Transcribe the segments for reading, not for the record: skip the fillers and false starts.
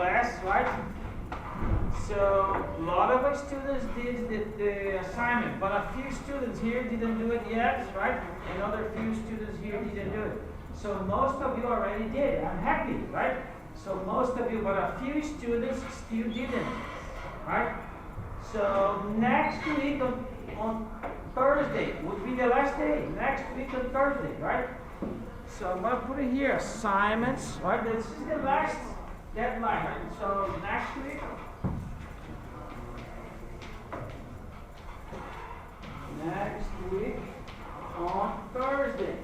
class, right? So a lot of our students did the assignment, but a few students here didn't do it yet, right? Another few students here didn't do it. So most of you already did. I'm happy, right? So most of you, but a few students still didn't, right? So next week on Thursday would be the last day. Next week on Thursday, right? So I'm going to put it here, assignments, right? This is the last deadline, right? So next week, on Thursday.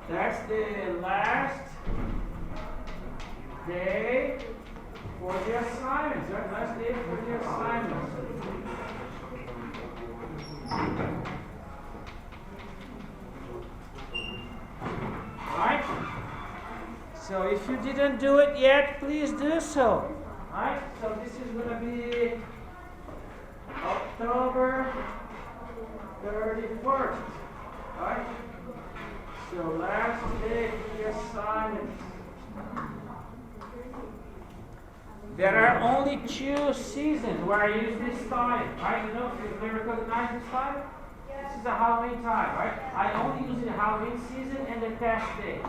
That's the last day for the assignments, right? Last day for the assignments. Right? So if you didn't do it yet, please do so. Right? So this is going to be October 31st. Right? So last day for the assignments. There are only 2 seasons where I use this time. Right? You know, if you recognize this time? This is a Halloween time, right? I only use it in the Halloween season and the test day.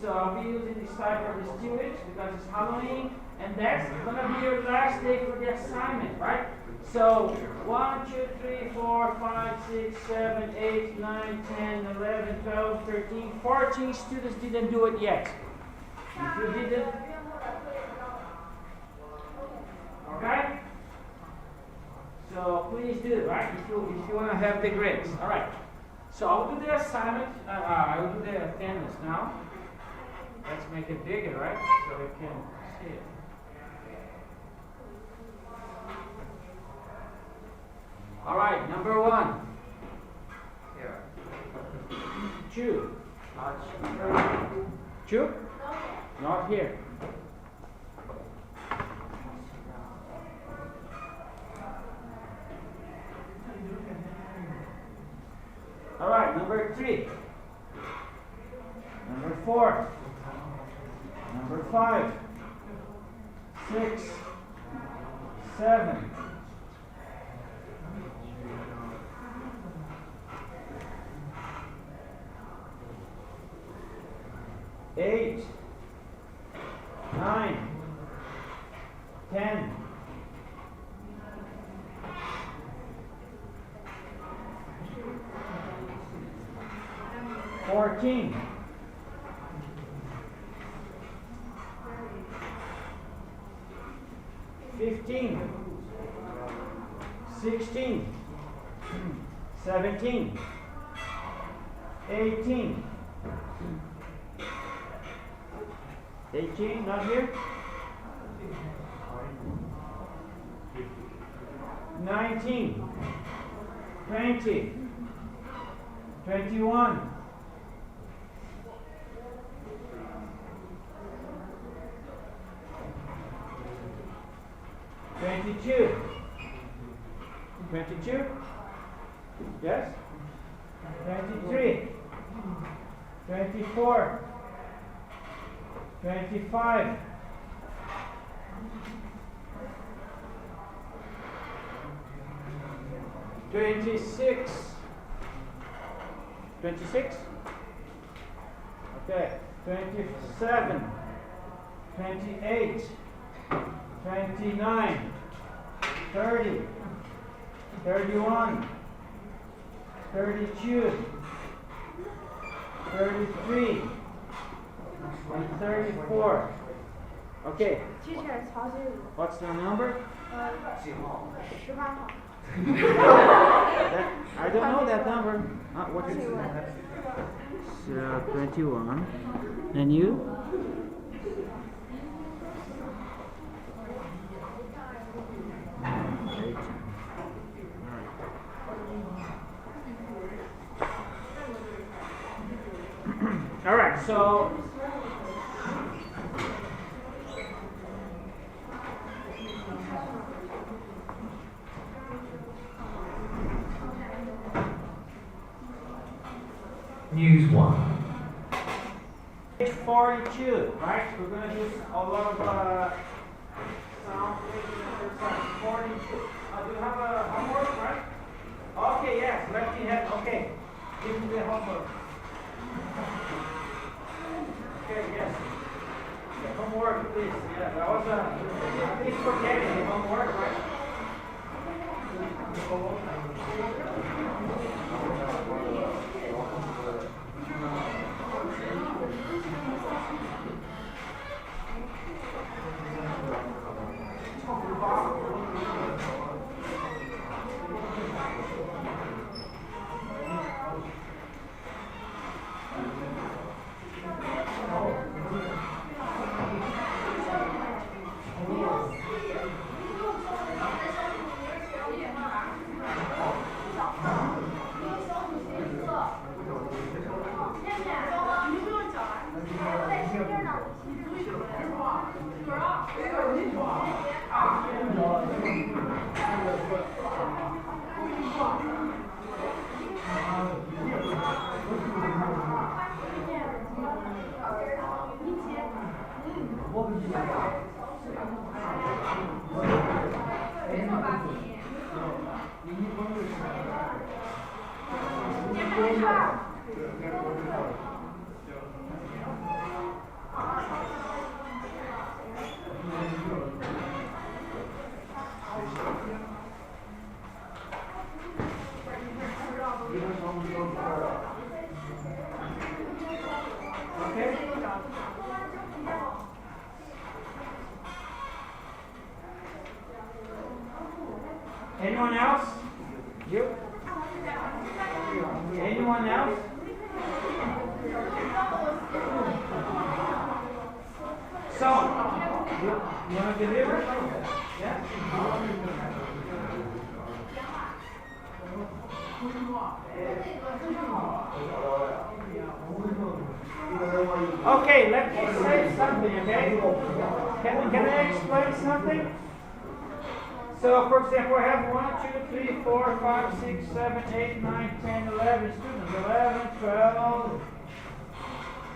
So I'll be using this time for these 2 weeks because it's Halloween, and that's gonna be your last day for the assignment, right? So 1, 2, 3, 4, 5, 6, 7, 8, 9, 10, 11, 12, 13, 14 students didn't do it yet. If you didn't, okay? So please do, right? If you want to have the grades. All right. So I'll do the assignment. I will do the attendance now. Let's make it bigger, right? So you can see it. All right. Number 1. Here. 2. 2? Not here. All right, number 3, number 4, number 5, 6, 7, 8, 9, 10, 14, 15, 16, 17, 18, 18, not here, 19, 20, 21, 22, 22, yes, 23, 24, 25, 26, 26, okay, 27, 28, 29, 30, 31, 32, 33, and 34. Okay. Teacher, what's the number? 18号. I don't know that number. What is it? So 21. And you? All right, so News 1. Page 42, right? We're gonna do a lot of sound making exercise. 42. Do you have a homework, right? Okay, yes, lefty hand. Okay, give me the homework. Okay, yes. The homework, please. Yeah, that was a. Keep forgetting the homework, right? Okay. Anyone else? You? Anyone else? So, you want to deliver? Yeah? Okay, let me say something, okay? Can I explain something? So, for example, I have 1, 2, 3, 4, 5, 6, 7, 8, 9, 10, 11 students. 11, 12,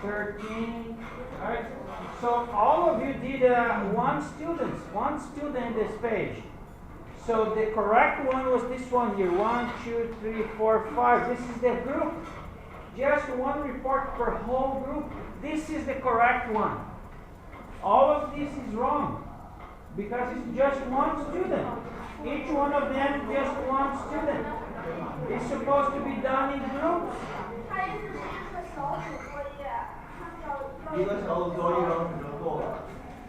13. Alright. So, all of you did one student in this page. So, the correct one was this one here. 1, 2, 3, 4, 5. This is the group. Just one report per whole group. This is the correct one. All of this is wrong. Because it's just one student. Each one of them just one student. It's supposed to be done in groups.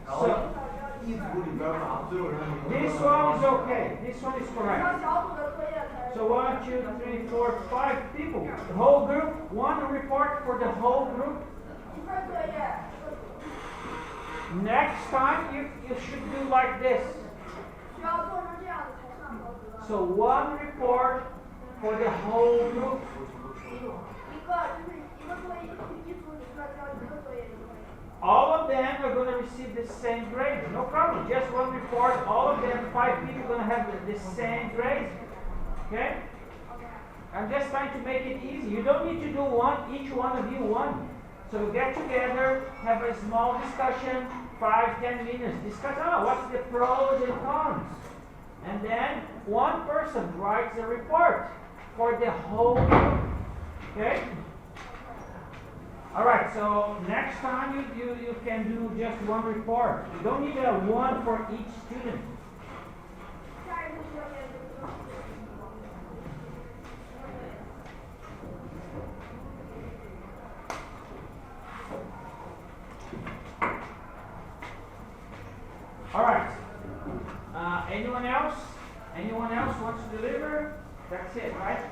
So, this one is okay. This one is correct. So 1, 2, 3, 4, 5 people. The whole group, one report for the whole group. Next time you should do like this. So one report for the whole group. All of them are going to receive the same grade. No problem. Just one report. All of them, 5 people, are going to have the same grade. Okay? I'm just trying to make it easy. You don't need to do one, each one of you one. So get together, have a small discussion, 5-10 minutes. Discuss what's the pros and cons. And then one person writes a report for the whole group. Okay? Alright, so next time you can do just one report. You don't need one for each student. Alright. Anyone else? Anyone else wants to deliver? That's it, right?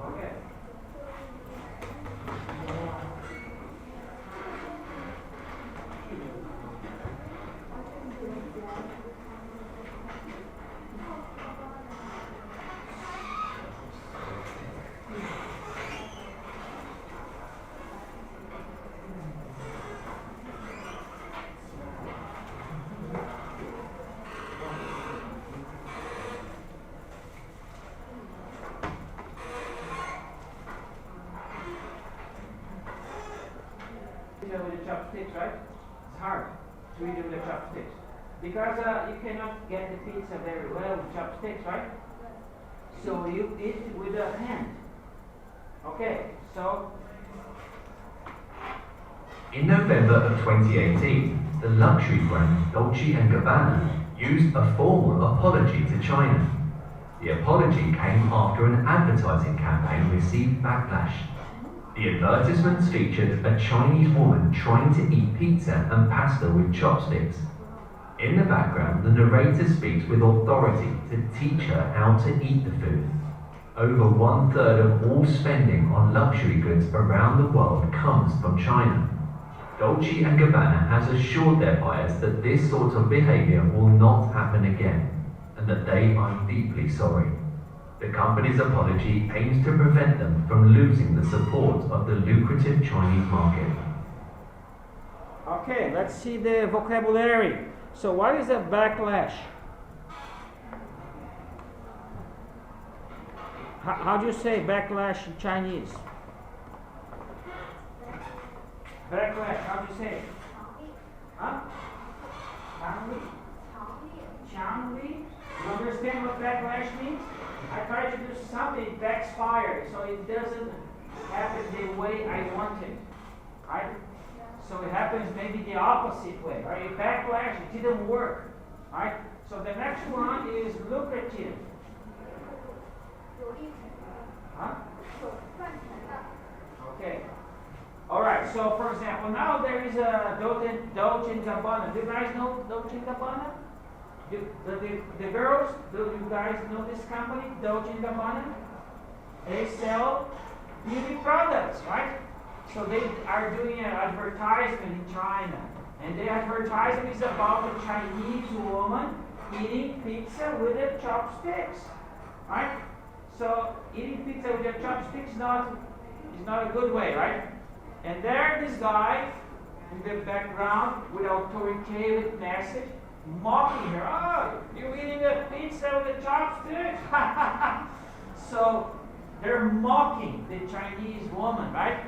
Okay. pizza with the chopsticks, right? It's hard to eat it with the chopsticks. Because you cannot get the pizza very well with chopsticks, right? So you eat it with a hand. Okay, so. In November of 2018, the luxury brand Dolce & Gabbana used a formal apology to China. The apology came after an advertising campaign received backlash. The advertisements featured a Chinese woman trying to eat pizza and pasta with chopsticks. In the background, the narrator speaks with authority to teach her how to eat the food. Over 1/3 of all spending on luxury goods around the world comes from China. Dolce & Gabbana has assured their buyers that this sort of behavior will not happen again, and that they are deeply sorry. The company's apology aims to prevent them from losing the support of the lucrative Chinese market. Okay, let's see the vocabulary. So what is a backlash? How do you say backlash in Chinese? Backlash, how do you say it? Huh? Changli? You understand what backlash means? I try to do something, it backfires, so it doesn't happen the way I want it. Right? So it happens maybe the opposite way. Right? A backlash, it didn't work. Right? So the next one is lucrative. Huh? Okay. Alright, so for example, now there is a Dolce & Gabbana. Do you guys know Dolce & Gabbana? The girls, do you guys know this company, Dolce & Gabbana? They sell beauty products, right? So they are doing an advertisement in China. And the advertisement is about a Chinese woman eating pizza with the chopsticks. Right? So eating pizza with the chopsticks is not a good way, right? And there this guy in the background with authoritative message mocking her. Oh, you're eating a pizza with a chopstick? So they're mocking the Chinese woman, right?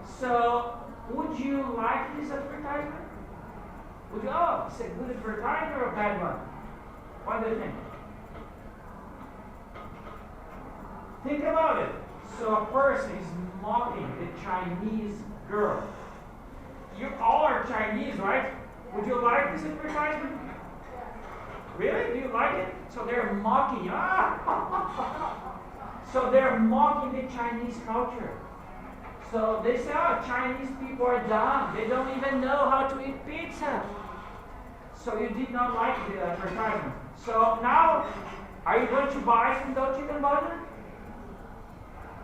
So would you like this advertisement? Would you, oh, it's a good advertisement or a bad one? What do you think? Think about it. So a person is mocking the Chinese girl. You all are Chinese, right? Would you like this advertisement? Really? Do you like it? So they're mocking you. So they're mocking the Chinese culture. So they say, oh, Chinese people are dumb. They don't even know how to eat pizza. So you did not like the advertisement. So now, are you going to buy some Dolce & Gabbana?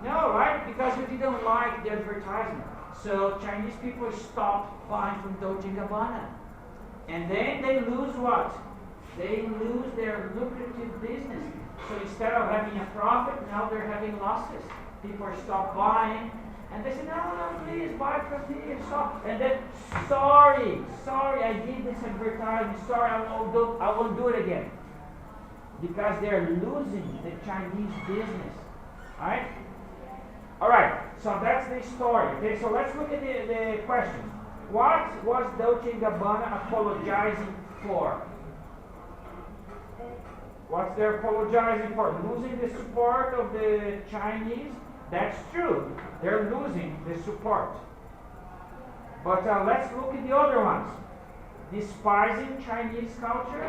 No, right? Because you didn't like the advertisement. So Chinese people stopped buying from Dolce & Gabbana. And then they lose what? They lose their lucrative business. So instead of having a profit, now they're having losses. People stop buying. And they say, no, please buy from me. And then, sorry, I did this advertisement. Sorry, I won't do it again. Because they're losing the Chinese business. Alright? Alright, so that's the story. Okay, so let's look at the question. What was Dolce & Gabbana apologizing for? What's they're apologizing for? Losing the support of the Chinese? That's true. They're losing the support. But let's look at the other ones. Despising Chinese culture.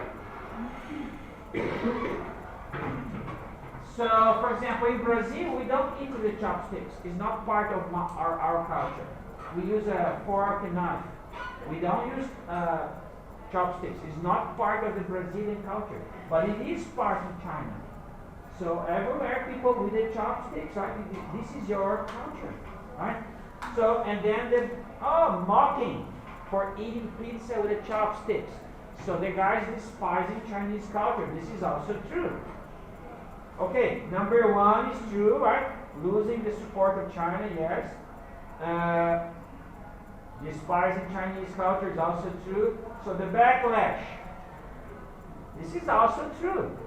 So, for example, in Brazil, we don't eat with the chopsticks. It's not part of our culture. We use a fork and knife. We don't use chopsticks. It's not part of the Brazilian culture. But it is part of China. So everywhere people with the chopsticks, right? This is your culture, right? So, and then mocking for eating pizza with the chopsticks. So the guys despising Chinese culture. This is also true. Okay, number one is true, right? Losing the support of China, yes. Despising Chinese culture is also true. So the backlash. This is also true.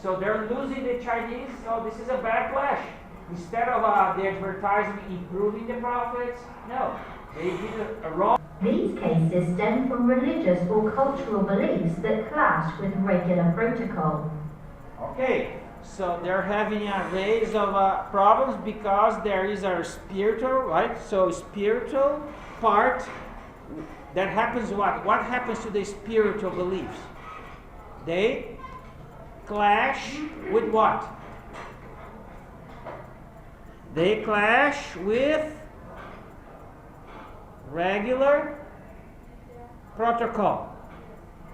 So they're losing the Chinese, so this is a backlash. Instead of the advertisement improving the profits, no. They did a wrong. These cases stem from religious or cultural beliefs that clash with regular protocol. Okay, so they're having a raise of problems because there is a spiritual, right? So spiritual part, that happens what? What happens to the spiritual beliefs? They clash with what? They clash with regular protocol.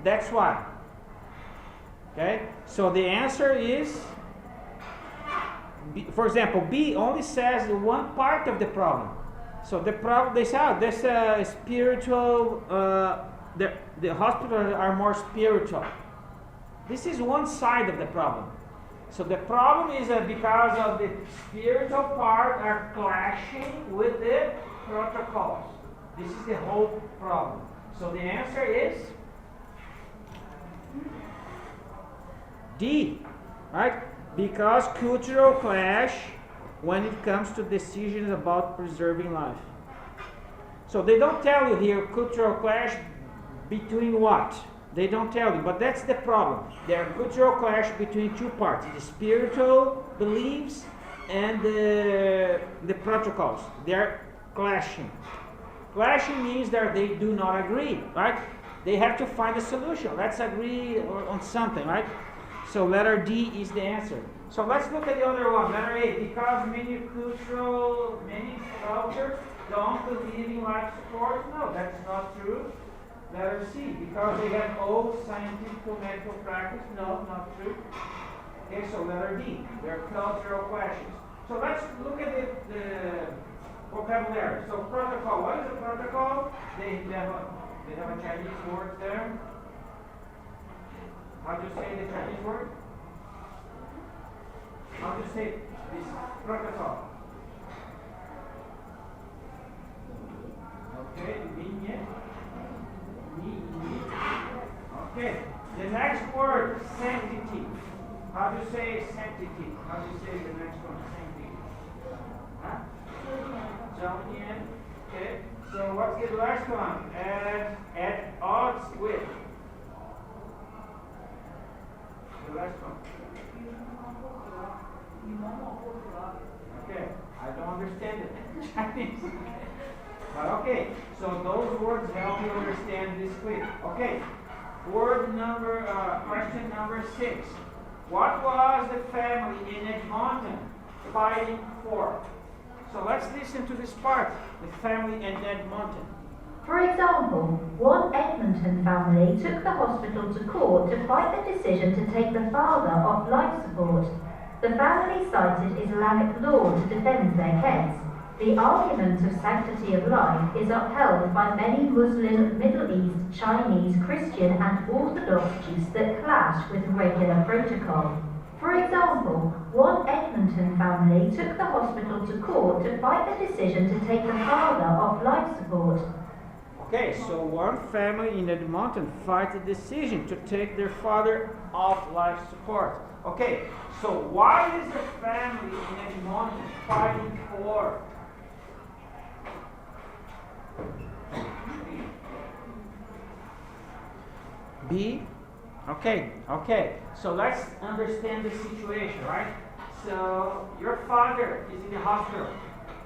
That's why. Okay? So the answer is, B, for example, B only says one part of the problem. So the problem, they say, oh, there's a spiritual, the hospitals are more spiritual. This is one side of the problem. So the problem is that because of the spiritual part are clashing with the protocols. This is the whole problem. So the answer is D, right? Because cultural clash when it comes to decisions about preserving life. So they don't tell you here cultural clash between what? They don't tell you, but that's the problem. There are cultural clash between two parts, the spiritual beliefs and the protocols. They're clashing. Clashing means that they do not agree, right? They have to find a solution. Let's agree on something, right? So letter D is the answer. So let's look at the other one, letter A. Because many cultures don't believe in life support. No, that's not true. Letter C. Because they have old scientific medical practice. No, not true. Okay, so letter D. They're cultural questions. So let's look at the vocabulary. So protocol. What is a protocol? They have a Chinese word there. How do you say the Chinese word? How do you say this protocol? Okay, vignette. Okay, the next word, sanctity. How do you say sanctity? How do you say the next one, sanctity? Huh? Zonian. Okay, so what's the last one? At odds with. The last one. Okay, I don't understand it. Chinese. But okay, so those words help you understand this quick. Okay, question number 6. What was the family in Edmonton fighting for? So let's listen to this part, the family in Edmonton. For example, one Edmonton family took the hospital to court to fight the decision to take the father off life support. The family cited Islamic law to defend their case. The argument of sanctity of life is upheld by many Muslim, Middle East, Chinese, Christian and Orthodox Jews that clash with regular protocol. For example, one Edmonton family took the hospital to court to fight the decision to take the father off life support. Okay, so one family in Edmonton fight the decision to take their father off life support. Okay, so why is the family in Edmonton fighting for? B? Okay. So let's understand the situation, right? So your father is in the hospital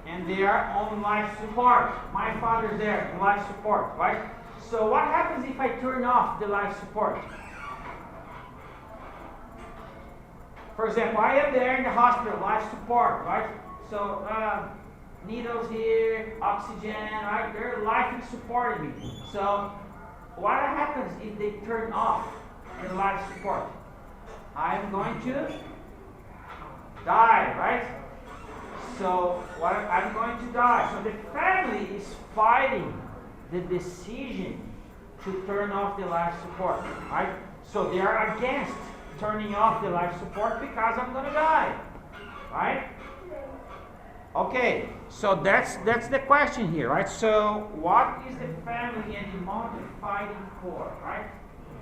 and they are on life support. My father's there on life support, right? So what happens if I turn off the life support? For example, I am there in the hospital, life support, right? So needles here, oxygen, right? They're life supporting me. So what happens if they turn off the life support? I'm going to die, right? So I'm going to die. So the family is fighting the decision to turn off the life support, right? So they are against turning off the life support because I'm going to die, right? Okay, so that's the question here, right? So what is the family in Edmonton fighting for, right?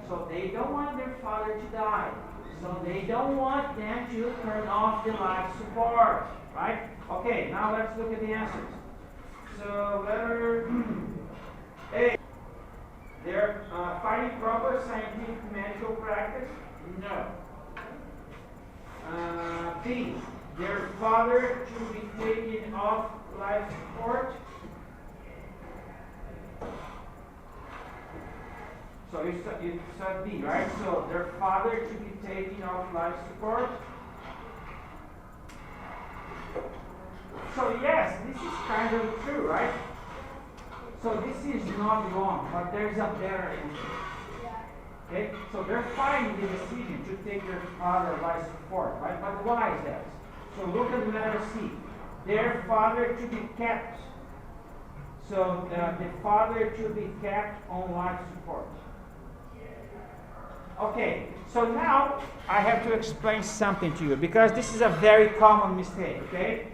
So they don't want their father to die. So they don't want them to turn off the life support, right? Okay, now let's look at the answers. So letter A. They're finding proper scientific medical practice? No. B. Their father to be taken off life support? So you said B, right? So their father to be taken off life support? So yes, this is kind of true, right? So this is not wrong, but there's a better answer. Okay? So they're fighting the decision to take their father life support, right? But why is that? So look at letter C. Their father to be kept. So the father to be kept on life support. Okay, so now I have to explain something to you because this is a very common mistake, okay?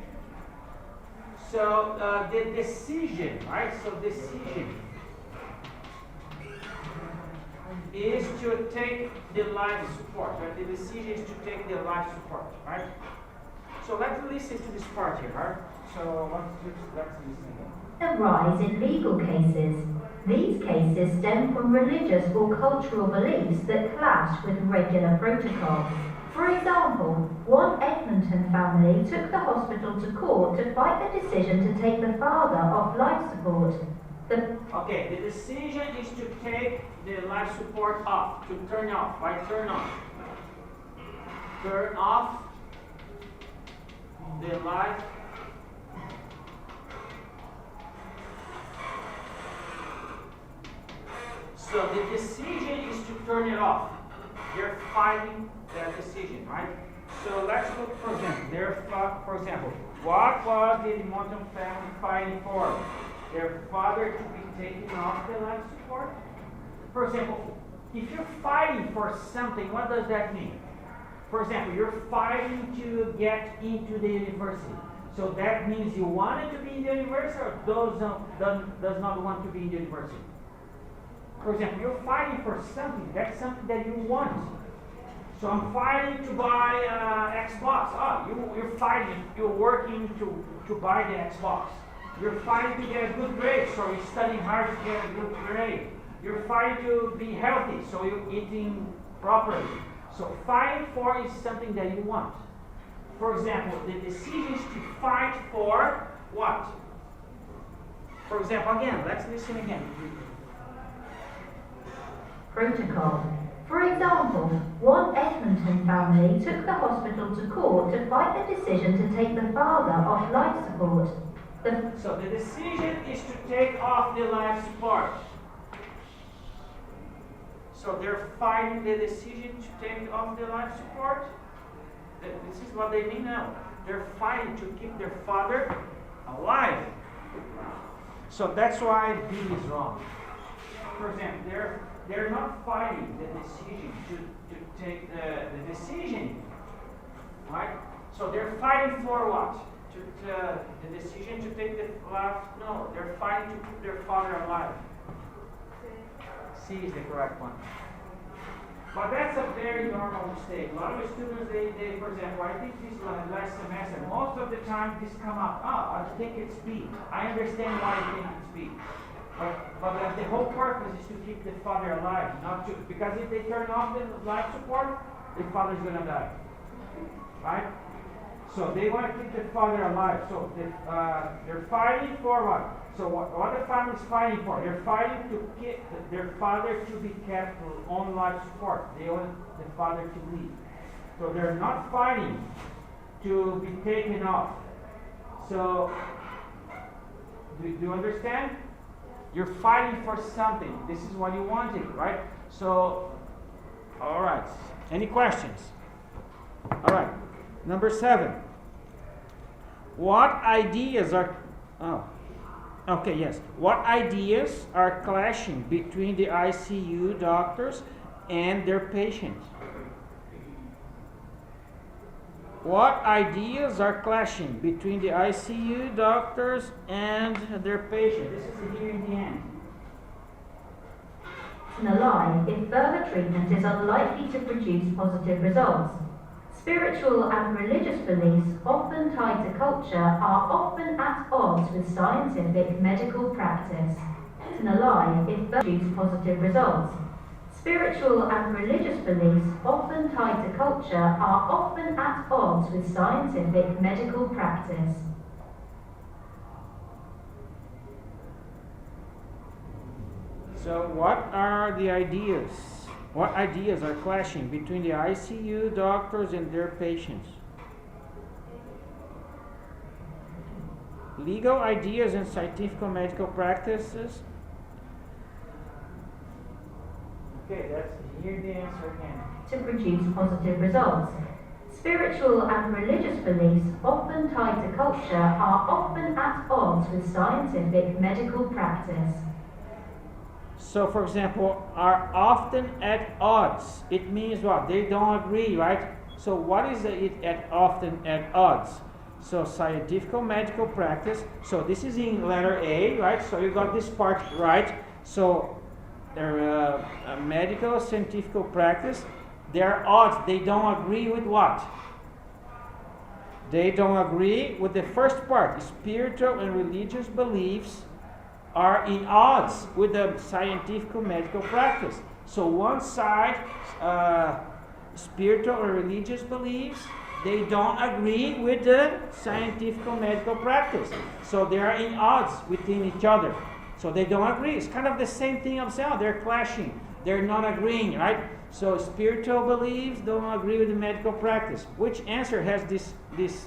So the decision, right? So decision is to take the life support, right? The decision is to take the life support, right? So let's listen to this part here, right? So let's listen again. A rise in legal cases. These cases stem from religious or cultural beliefs that clash with regular protocols. For example, one Edmonton family took the hospital to court to fight the decision to take the father off life support. Okay, the decision is to take the life support off, to turn off, right? Turn off. Turn off the life. So the decision is to turn it off. They're fighting that decision, right? So let's look, for example, for example, what was the Edmonton family fighting for? Their father to be taken off the life support? For example, if you're fighting for something, what does that mean? For example, you're fighting to get into the university. So that means you wanted to be in the university or does not want to be in the university? For example, you're fighting for something. That's something that you want. So I'm fighting to buy Xbox. You're fighting. You're working to buy the Xbox. You're fighting to get a good grade, so you're studying hard to get a good grade. You're fighting to be healthy, so you're eating properly. So fighting for is something that you want. For example, the decision is to fight for what? For example, again, let's listen again. Protocol. For example, one Edmonton family took the hospital to court to fight the decision to take the father off life support. So the decision is to take off the life support. So they're fighting the decision to take off the life support. This is what they mean now. They're fighting to keep their father alive. So that's why B is wrong. For example, they're not fighting the decision to take the decision, right? So they're fighting for what? The decision to take the life? No, they're fighting to keep their father alive. C is the correct one. But that's a very normal mistake. A lot of students, they for example, I think this last semester, most of the time this come up, I think it's B. I understand why I think it's B. But the whole purpose is to keep the father alive, not to, because if they turn off the life support, the father's gonna die. Right? So they want to keep the father alive. So they're fighting for what? So what the family's fighting for? They're fighting to keep their father to be kept on life support. They want the father to leave. So they're not fighting to be taken off. So do you understand? You're fighting for something. This is what you wanted, right? So, all right. Any questions? All right. Number 7. What ideas are... Oh. Okay, yes. What ideas are clashing between the ICU doctors and their patients? What ideas are clashing between the ICU doctors and their patients? This is here in the end. In a lie if further treatment is unlikely to produce positive results. Spiritual and religious beliefs, often tied to culture, are often at odds with scientific medical practice. And alive if both produce positive results. Spiritual and religious beliefs, often tied to culture, are often at odds with scientific medical practice. So what are the ideas? What ideas are clashing between the ICU doctors and their patients? Legal ideas and scientific medical practices. Okay, here's the answer again. To produce positive results. Spiritual and religious beliefs, often tied to culture, are often at odds with scientific medical practice. So, for example, are often at odds. It means what? They don't agree, right? So, what is it at often at odds? So, scientific medical practice. So, this is in letter A, right? So, you got this part right. So, medical scientific practice, they're odds. They don't agree with what? They don't agree with the first part. Spiritual and religious beliefs are in odds with the scientific medical practice. So one side, spiritual or religious beliefs, they don't agree with the scientific medical practice. So they are in odds within each other. So they don't agree. It's kind of the same thing of sound. They're clashing. They're not agreeing, right? So spiritual beliefs don't agree with the medical practice. Which answer has this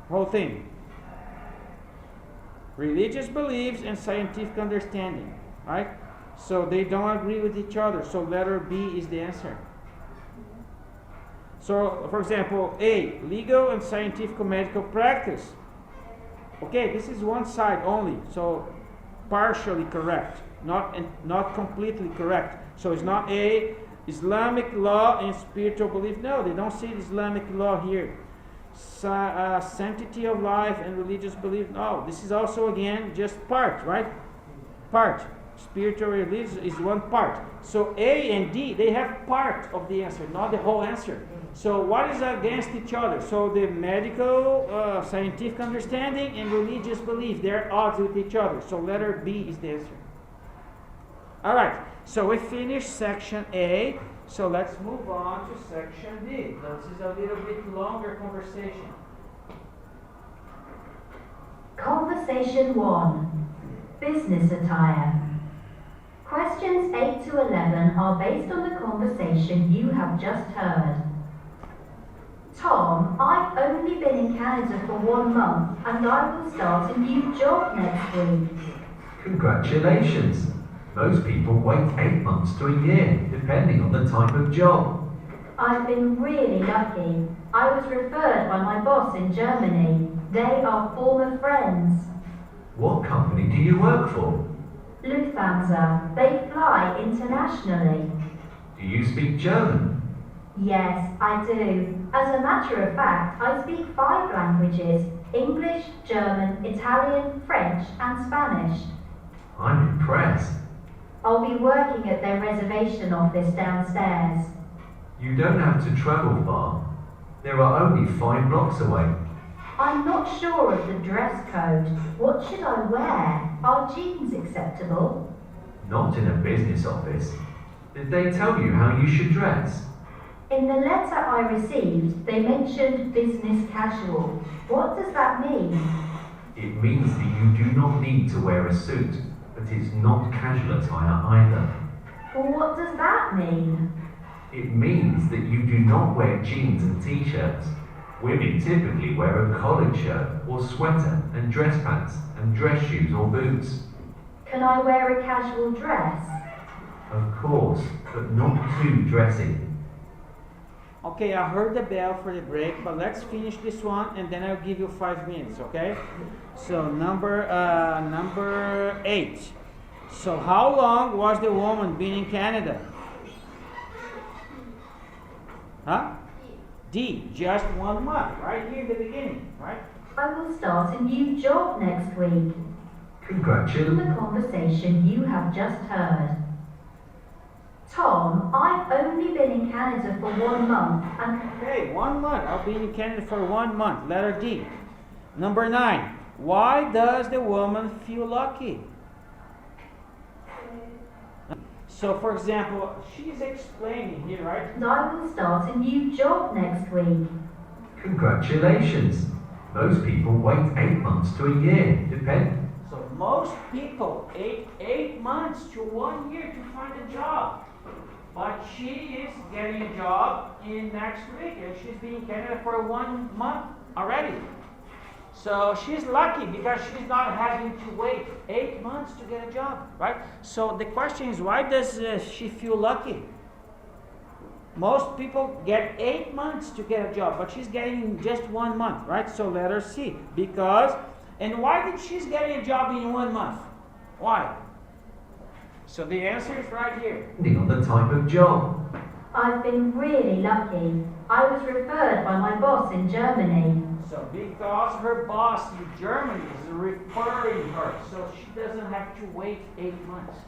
whole thing? Religious beliefs and scientific understanding, right? So they don't agree with each other. So letter B is the answer. So, for example, A, legal and scientific medical practice. Okay, this is one side only. So partially correct, not completely correct. So it's not A, Islamic law and spiritual belief. No, they don't see Islamic law here. Sanctity of life and religious belief. No, this is also again just part, right? Part. Spiritual religious is one part. So A and D, they have part of the answer, not the whole answer. So what is against each other? So the medical, scientific understanding and religious belief, they're at odds with each other. So letter B is the answer. All right, so we finished section A. So let's move on to section D. This is a little bit longer conversation. Conversation 1. Business attire. Questions 8 to 11 are based on the conversation you have just heard. Tom, I've only been in Canada for 1 month and I will start a new job next week. Congratulations! Most people wait 8 months to a year, depending on the type of job. I've been really lucky. I was referred by my boss in Germany. They are former friends. What company do you work for? Lufthansa. They fly internationally. Do you speak German? Yes, I do. As a matter of fact, I speak 5 languages: English, German, Italian, French, and Spanish. I'm impressed. I'll be working at their reservation office downstairs. You don't have to travel far. There are only 5 blocks away. I'm not sure of the dress code. What should I wear? Are jeans acceptable? Not in a business office. Did they tell you how you should dress? In the letter I received, they mentioned business casual. What does that mean? It means that you do not need to wear a suit, but it's not casual attire either. Well, what does that mean? It means that you do not wear jeans and t-shirts. Women typically wear a collared shirt or sweater and dress pants and dress shoes or boots. Can I wear a casual dress? Of course, but not too dressy. Okay, I heard the bell for the break, but let's finish this one and then I'll give you 5 minutes, okay? So number 8. So how long was the woman been in Canada? Huh? D, just 1 month, right here in the beginning, right? I will start a new job next week. Congratulations. The conversation you have just heard. Tom, I've only been in Canada for 1 month and Okay, 1 month. I'll be in Canada for 1 month. Letter D. Number 9. Why does the woman feel lucky? So, for example, she's explaining here, right? I will start a new job next week. Congratulations! Most people wait 8 months to a year, depend. So most people eight months to 1 year to find a job. But she is getting a job in next week and she's been in Canada for 1 month already. So she's lucky because she's not having to wait 8 months to get a job, right? So the question is, why does she feel lucky? Most people get 8 months to get a job, but she's getting just 1 month, right? So letter C. Because, and why did she's getting a job in 1 month? Why? So the answer is right here. Depending on the type of job. I've been really lucky. I was referred by my boss in Germany. So because her boss in Germany is referring her, so she doesn't have to wait 8 months.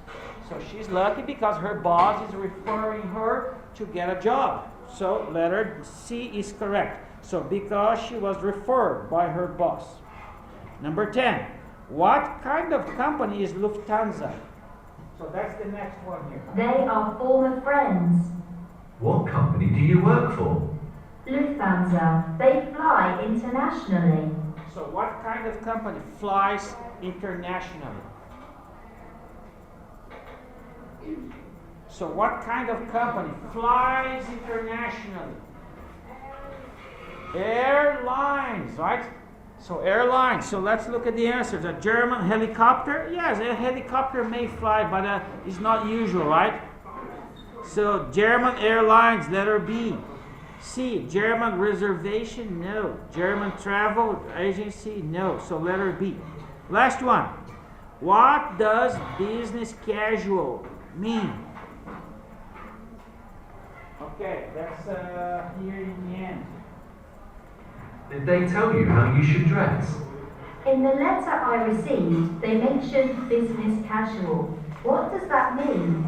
So she's lucky because her boss is referring her to get a job. So letter C is correct. So because she was referred by her boss. Number 10. What kind of company is Lufthansa? So that's the next one here. They are former friends. What company do you work for? Lufthansa. They fly internationally. So what kind of company flies internationally? So what kind of company flies internationally? Airlines, right? So airlines. So let's look at the answers. A German helicopter? Yes, a helicopter may fly, but it's not usual, right? So German airlines, letter B. C, German reservation? No. German travel agency? No. So letter B. Last one. What does business casual mean? Okay, that's here in the end. Did they tell you how you should dress? In the letter I received, they mentioned business casual. What does that mean?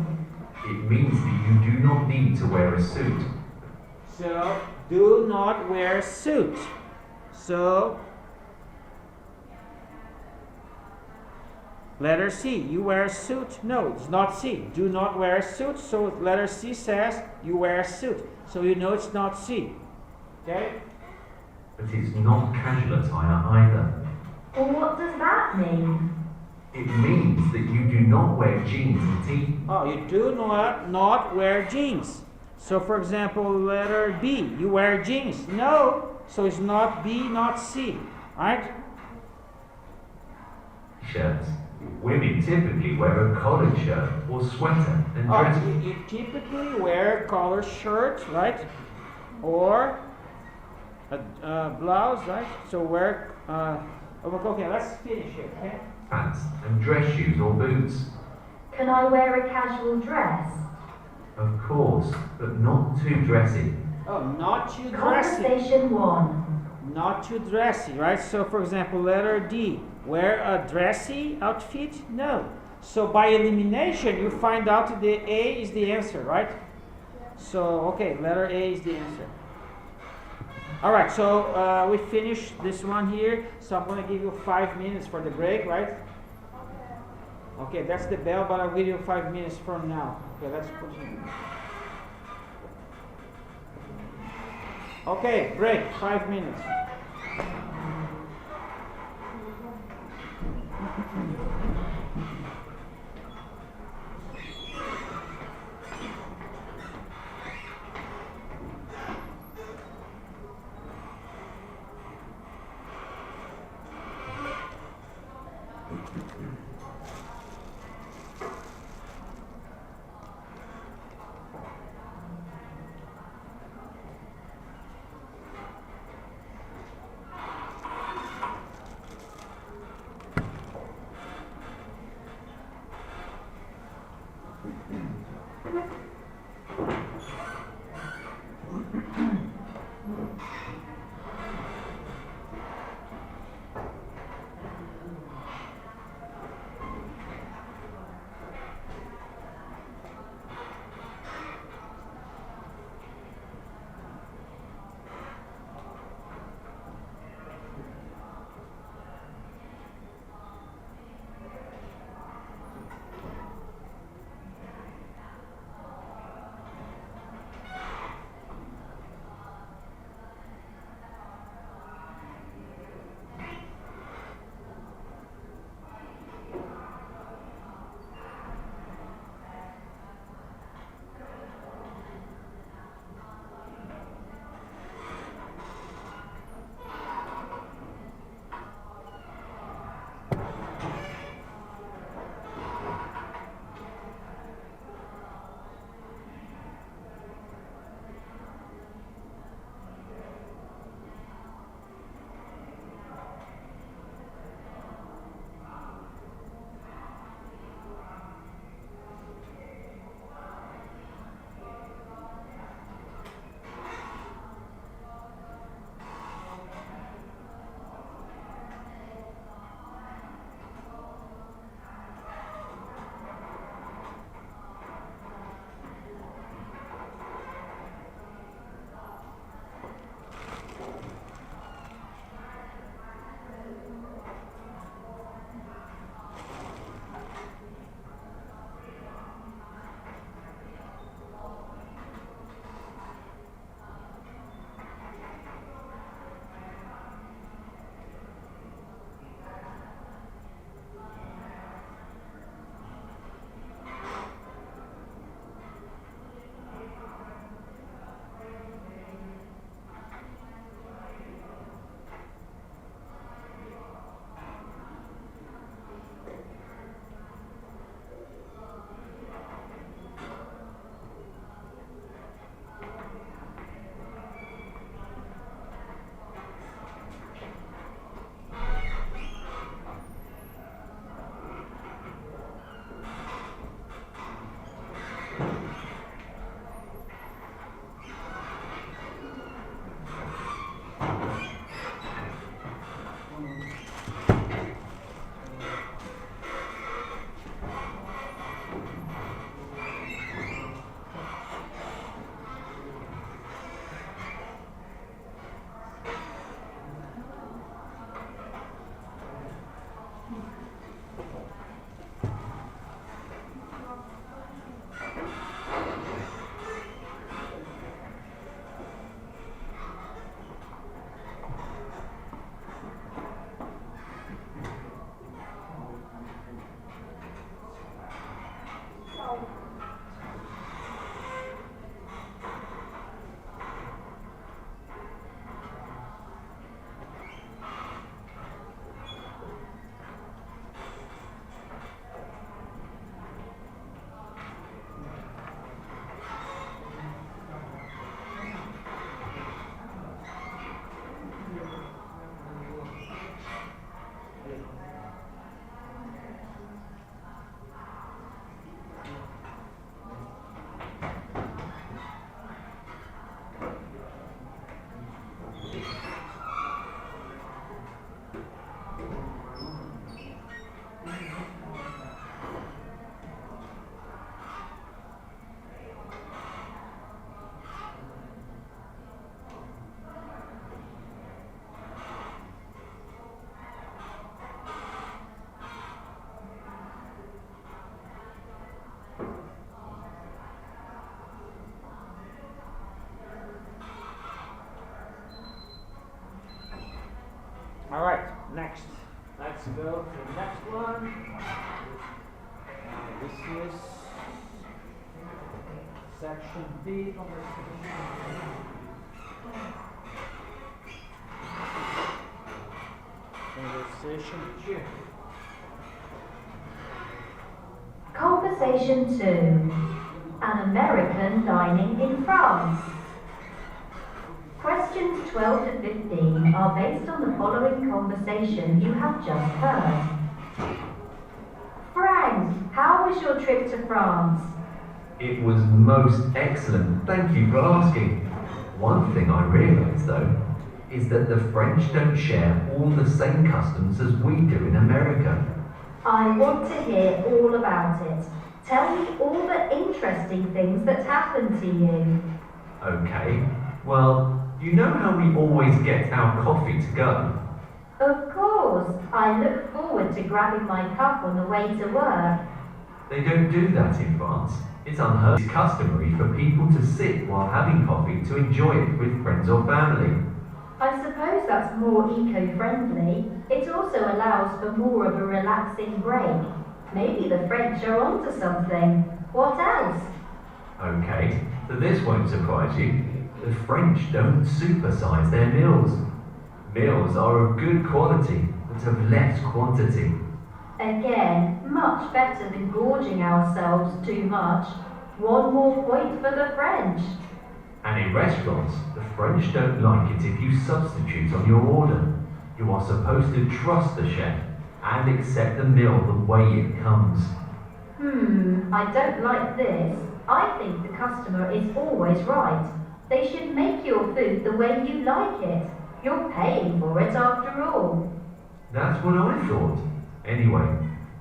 It means that you do not need to wear a suit. So, do not wear a suit. So, letter C, you wear a suit? No, it's not C. Do not wear a suit. So, letter C says you wear a suit. So, you know it's not C. Okay? But it's not casual attire either. Well, what does that mean? It means that you do not wear jeans and tee. Oh, you do not wear jeans. So, for example, letter B, you wear jeans. No, so it's not B, not C, right? Shirts. Women typically wear a collared shirt or sweater and Oh, dress. you typically wear a collar shirt, right? Or a blouse, right? So wear, okay, let's finish it, okay? Pants and dress shoes or boots. Can I wear a casual dress? Of course, but not too dressy. Oh, not too dressy. Conversation 1. Not too dressy, right? So, for example, letter D, wear a dressy outfit? No. So, by elimination, you find out the A is the answer, right? So, okay, letter A is the answer. All right, so we finished this one here. So, I'm going to give you 5 minutes for the break, right? Okay, that's the bell, but I'll give you 5 minutes from now. Okay, let's continue. Okay, break, 5 minutes. next. Let's go to the next one. This is section B, conversation 2. Conversation 2. An American dining in France. Questions 12 to 15 are based on the following conversation you have just heard. Frank, how was your trip to France? It was most excellent, thank you for asking. One thing I realised though, is that the French don't share all the same customs as we do in America. I want to hear all about it. Tell me all the interesting things that happened to you. Okay, well, you know how we always get our coffee to go? Of course, I look forward to grabbing my cup on the way to work. They don't do that in France. It's unheard. It's customary for people to sit while having coffee to enjoy it with friends or family. I suppose that's more eco-friendly. It also allows for more of a relaxing break. Maybe the French are onto something. What else? Okay, so this won't surprise you. The French don't supersize their meals. Meals are of good quality, but of less quantity. Again, much better than gorging ourselves too much. One more point for the French. And in restaurants, the French don't like it if you substitute on your order. You are supposed to trust the chef and accept the meal the way it comes. I don't like this. I think the customer is always right. They should make your food the way you like it. You're paying for it after all. That's what I thought. Anyway,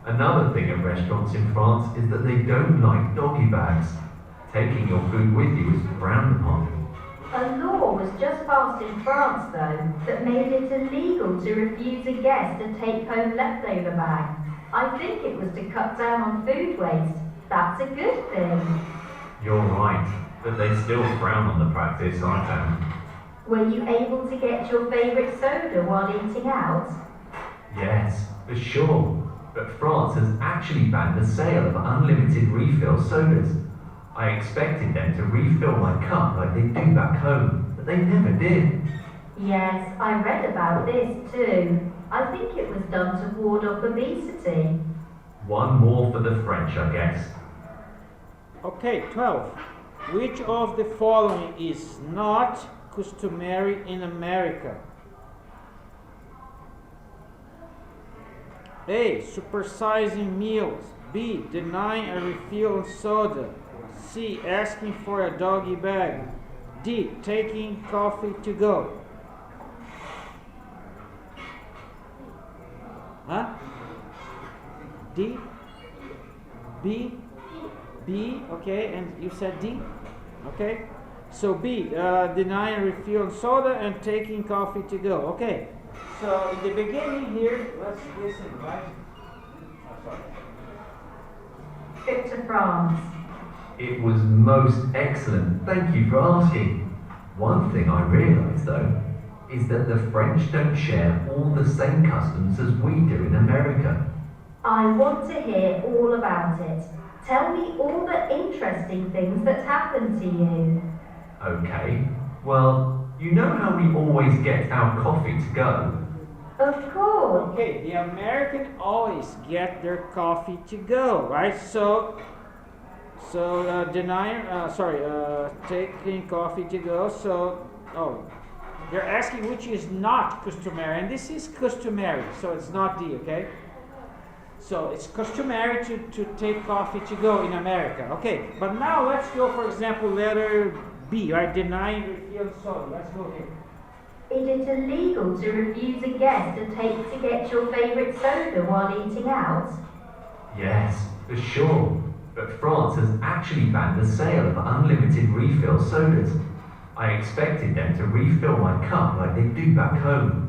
another thing at restaurants in France is that they don't like doggy bags. Taking your food with you is frowned upon. A law was just passed in France, though, that made it illegal to refuse a guest a take-home leftover bag. I think it was to cut down on food waste. That's a good thing. You're right, but they still frown on the practice, I found. Were you able to get your favourite soda while eating out? Yes, for sure. But France has actually banned the sale of unlimited refill sodas. I expected them to refill my cup like they do back home, but they never did. Yes, I read about this too. I think it was done to ward off obesity. One more for the French, I guess. Okay, 12. Which of the following is not customary in America? A. Supersizing meals. B. Denying a refill on soda. C. Asking for a doggy bag. D. Taking coffee to go. Huh? D? B? B, okay, and you said D? Okay. So B, denying refill on soda and taking coffee to go. Okay. So in the beginning here, let's listen, right? Oh, sorry. Trip to France. It was most excellent, thank you for asking. One thing I realised though, is that the French don't share all the same customs as we do in America. I want to hear all about it. Tell me all the interesting things that happened to you. Okay, well, you know how we always get our coffee to go? Of course. Okay, the American always get their coffee to go, right? So taking coffee to go. So, they're asking which is not customary, and this is customary, so it's not D, okay? So it's customary to take coffee to go in America, okay? But now let's go, for example, letter B, right? Denying refill soda. Let's go here. Is it illegal to refuse a guest to get your favourite soda while eating out? Yes, for sure. But France has actually banned the sale of unlimited refill sodas. I expected them to refill my cup like they do back home.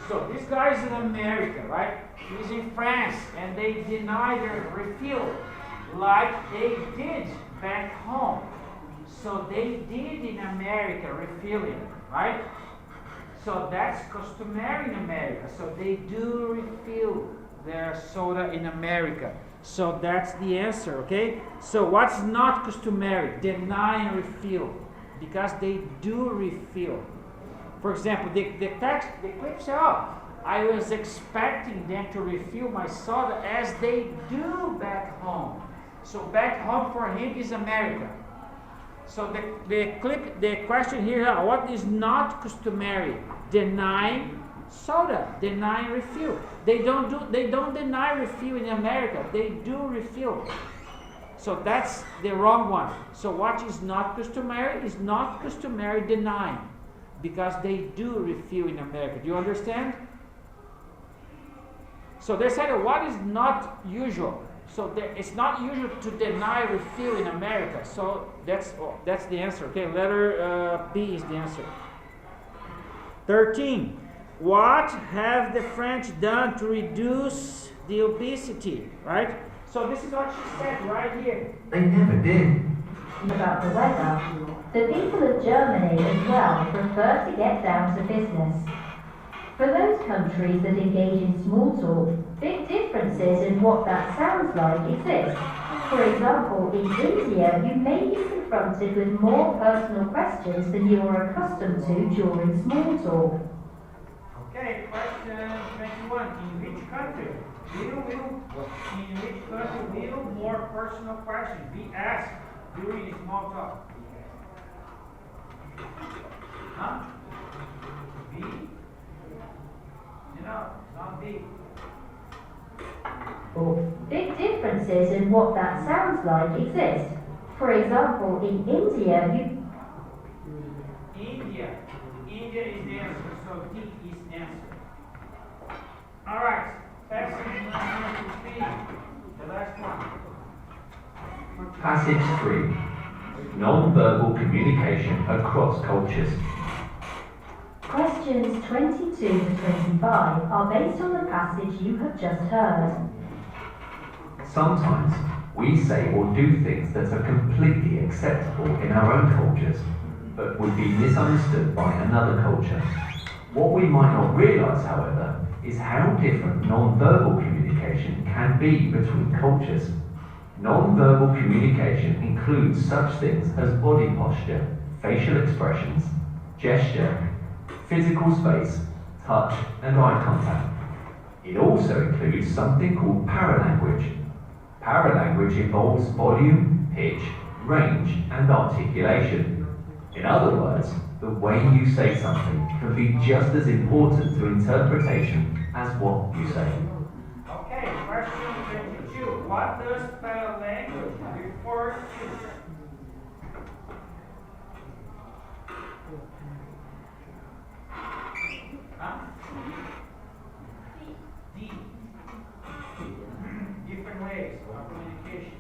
So this guy's in America, right? He's in France, and they deny their refill like they did back home. So they did in America refilling, right? So that's customary in America. So they do refill their soda in America. So that's the answer, okay? So what's not customary? Deny refill. Because they do refill. For example, the clip said, oh, I was expecting them to refill my soda as they do back home. So back home for him is America. So the question here, what is not customary? Denying soda, denying refill. They don't deny refill in America. They do refill. So that's the wrong one. So what is not customary is not customary denying, because they do refill in America. Do you understand? So they said what is not usual. So it's not usual to deny refill in America. So that's the answer. Okay, letter B is the answer. 13. What have the French done to reduce the obesity? Right? So this is what she said right here. They never did. About the weather, the people of Germany as well prefer to get down to business. For those countries that engage in small talk, big differences in what that sounds like exist. For example, in India, you may be confronted with more personal questions than you are accustomed to during small talk. Okay, question 21. In which country will more personal questions be asked during a small talk? Huh? B? No, not B. Big differences in what that sounds like exist. For example, in India, India is the answer, so D is the answer. Alright, passage number 3, the last one. Passage 3. Non-verbal communication across cultures. questions 22 to 25 are based on the passage you have just heard. Sometimes we say or do things that are completely acceptable in our own cultures, but would be misunderstood by another culture. What we might not realise, however, is how different non-verbal communication can be between cultures. Non-verbal communication includes such things as body posture, facial expressions, gesture, physical space, touch, and eye contact. It also includes something called paralanguage. Paralanguage involves volume, pitch, range, and articulation. In other words, the way you say something can be just as important to interpretation as what you say. Okay, question 22. What does paralanguage refer to? Huh? D. Different ways of communication.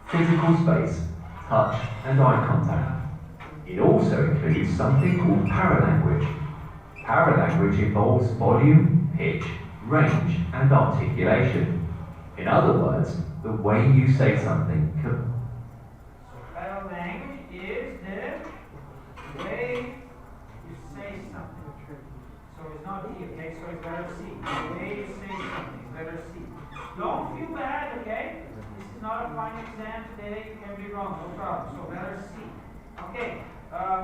Physical space, touch, and eye contact. It also includes something called paralanguage. Paralanguage involves volume, pitch, range, and articulation. In other words, the way you say something can... Paralanguage is the way you say something. So it's not D, okay? So it's letter C. The way you say something is letter C. Don't feel bad, okay? This is not a final exam today. You can be wrong, no problem. So letter C. Okay,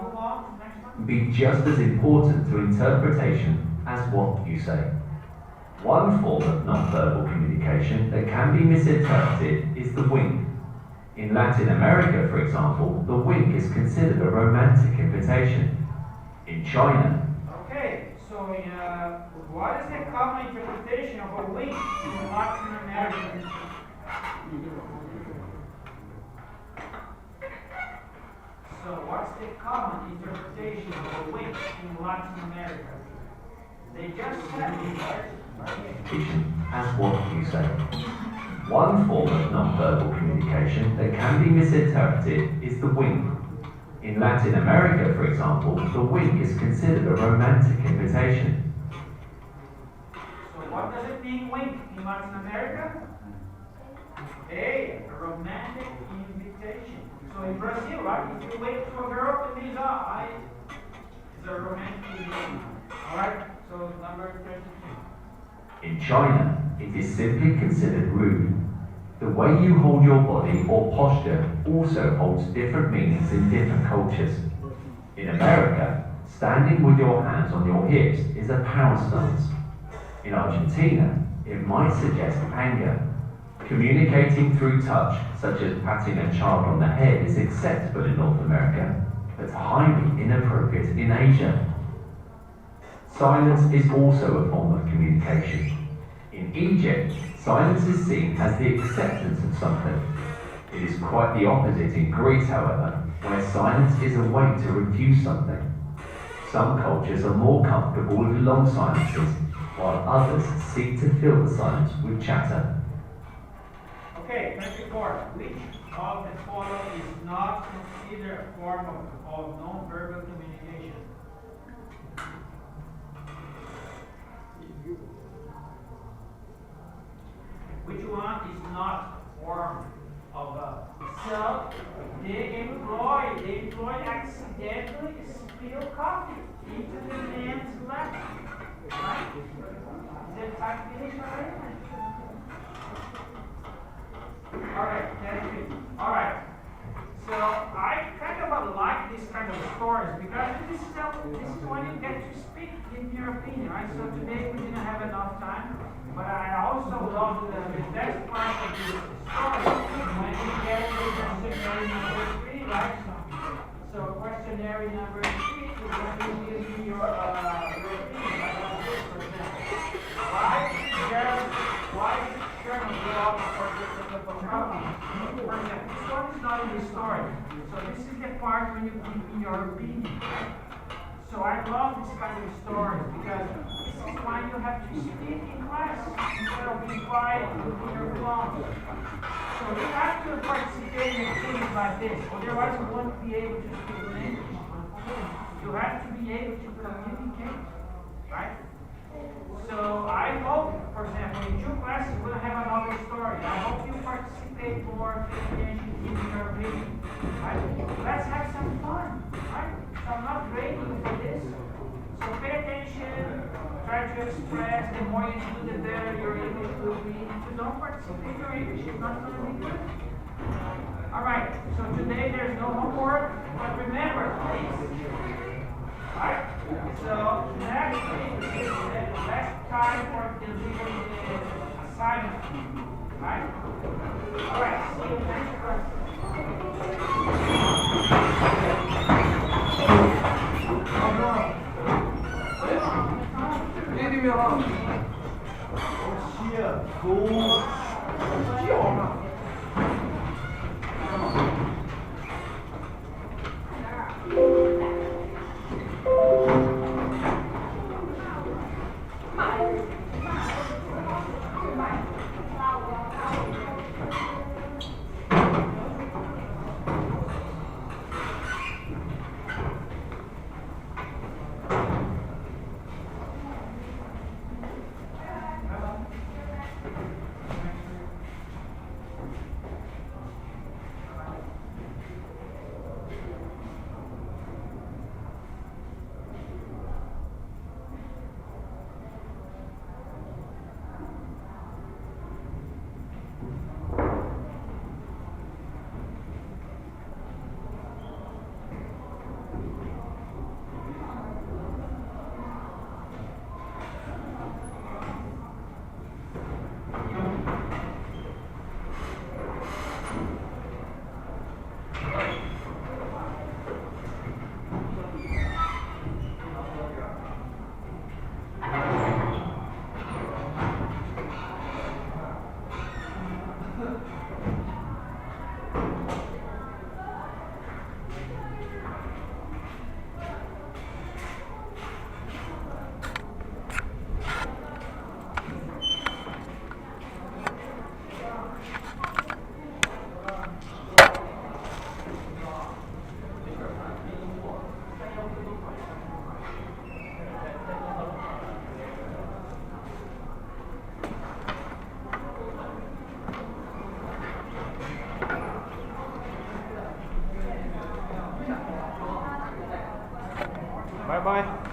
move on to the next one. be just as important to interpretation as what you say. One form of non-verbal communication that can be misinterpreted is the wink. In Latin America, for example, the wink is considered a romantic invitation. In China, Okay, so what is the common interpretation of a wink in Latin America? So what's the common interpretation of a wink in Latin America? They just said it, right? as what you say. One form of non-verbal communication that can be misinterpreted is the wink. In Latin America, for example, the wink is considered a romantic invitation. So what does it mean, wink, in Latin America? A romantic invitation. So in Brazil, right, if you wink to a girl, it means, the romantic name. Alright, so number 32. In China, it is simply considered rude. The way you hold your body or posture also holds different meanings in different cultures. In America, standing with your hands on your hips is a power stance. In Argentina, it might suggest anger. Communicating through touch, such as patting a child on the head, is acceptable in North America, but highly inappropriate in Asia. Silence is also a form of communication. In Egypt, silence is seen as the acceptance of something. It is quite the opposite in Greece, however, where silence is a way to refuse something. Some cultures are more comfortable with long silences, while others seek to fill the silence with chatter. Okay, 24. Which of the following is not considered a form of non-verbal communication? Which one is not a form of a... So, the employee accidentally spilled coffee into the man's lap. Right? Is that time finished already? Alright, that's good. Alright. So I kind of like this kind of stories because this is when you get to speak in your opinion, right? So today we didn't have enough time, but I also love the best part of this story when you get to questionnaire number 3, right? So questionnaire number 3 is when you give me your opinion. Like this, for example. Why did Sherman go off for coffee? For example, this one is not in the story. So this is the part when you give me your opinion, right? So I love this kind of stories because this is why you have to speak in class instead of being quiet looking your phone. So you have to participate in things like this, otherwise you won't be able to speak English. You have to be able to communicate, right? So I hope, for example, in 2 classes we'll have another story. I hope you participate more, pay attention, give me your opinion. Right? Let's have some fun, right? So I'm not grading for this. So pay attention, try to express. The more you do, the better your English will be. If you don't participate, your English is not going to be good. Alright, so today there's no homework, but remember, please. Alright, so next week is the last time for delivering the assignment. Alright? Alright, see you next class. Bye-bye.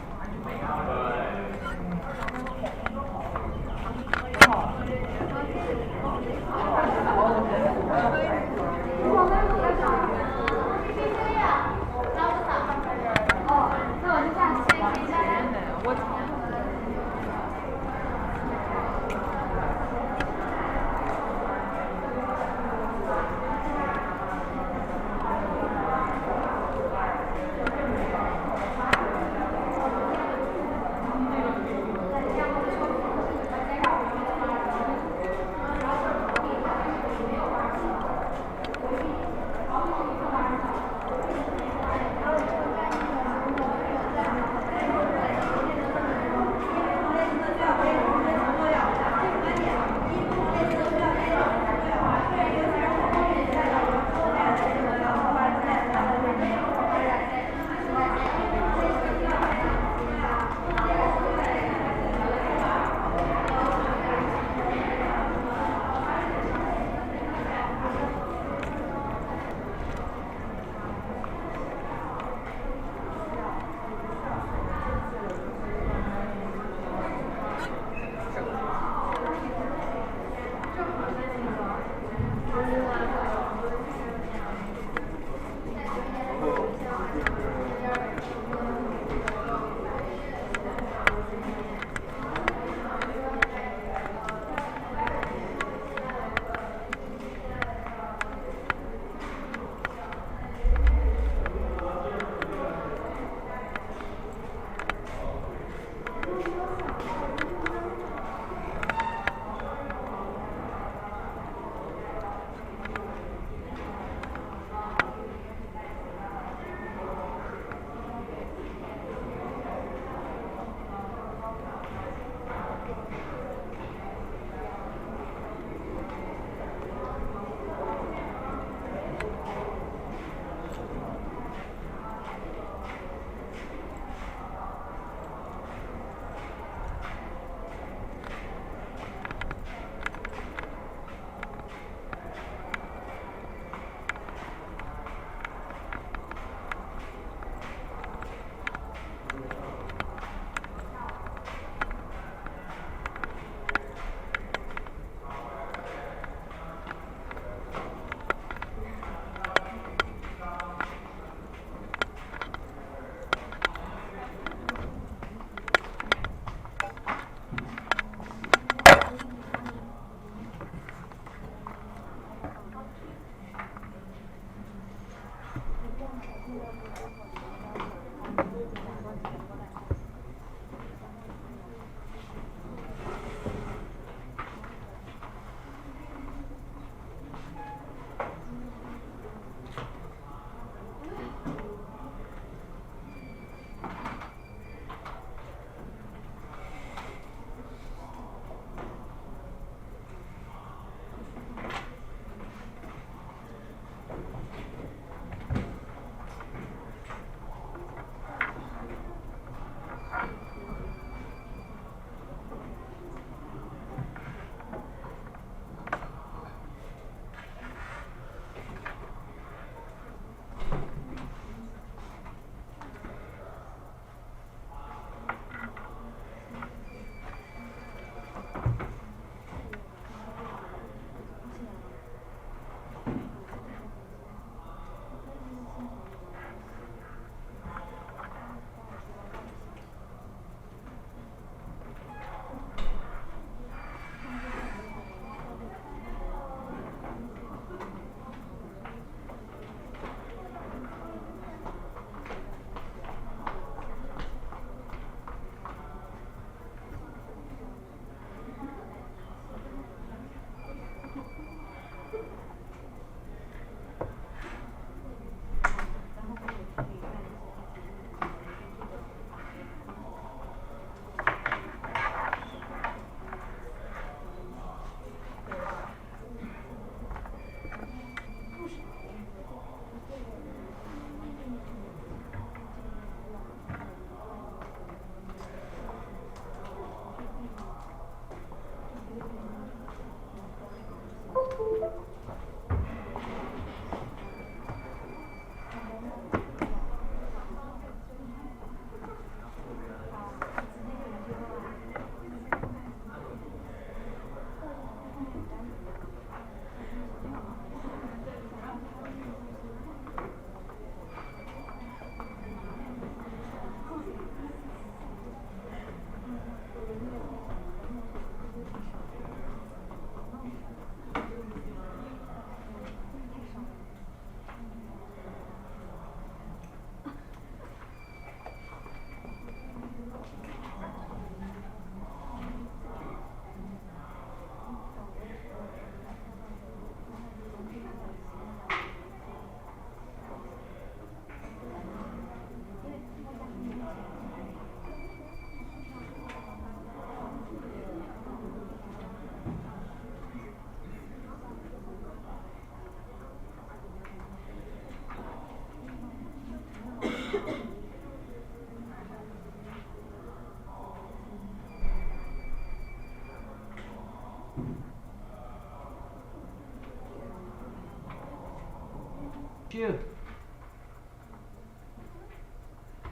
2,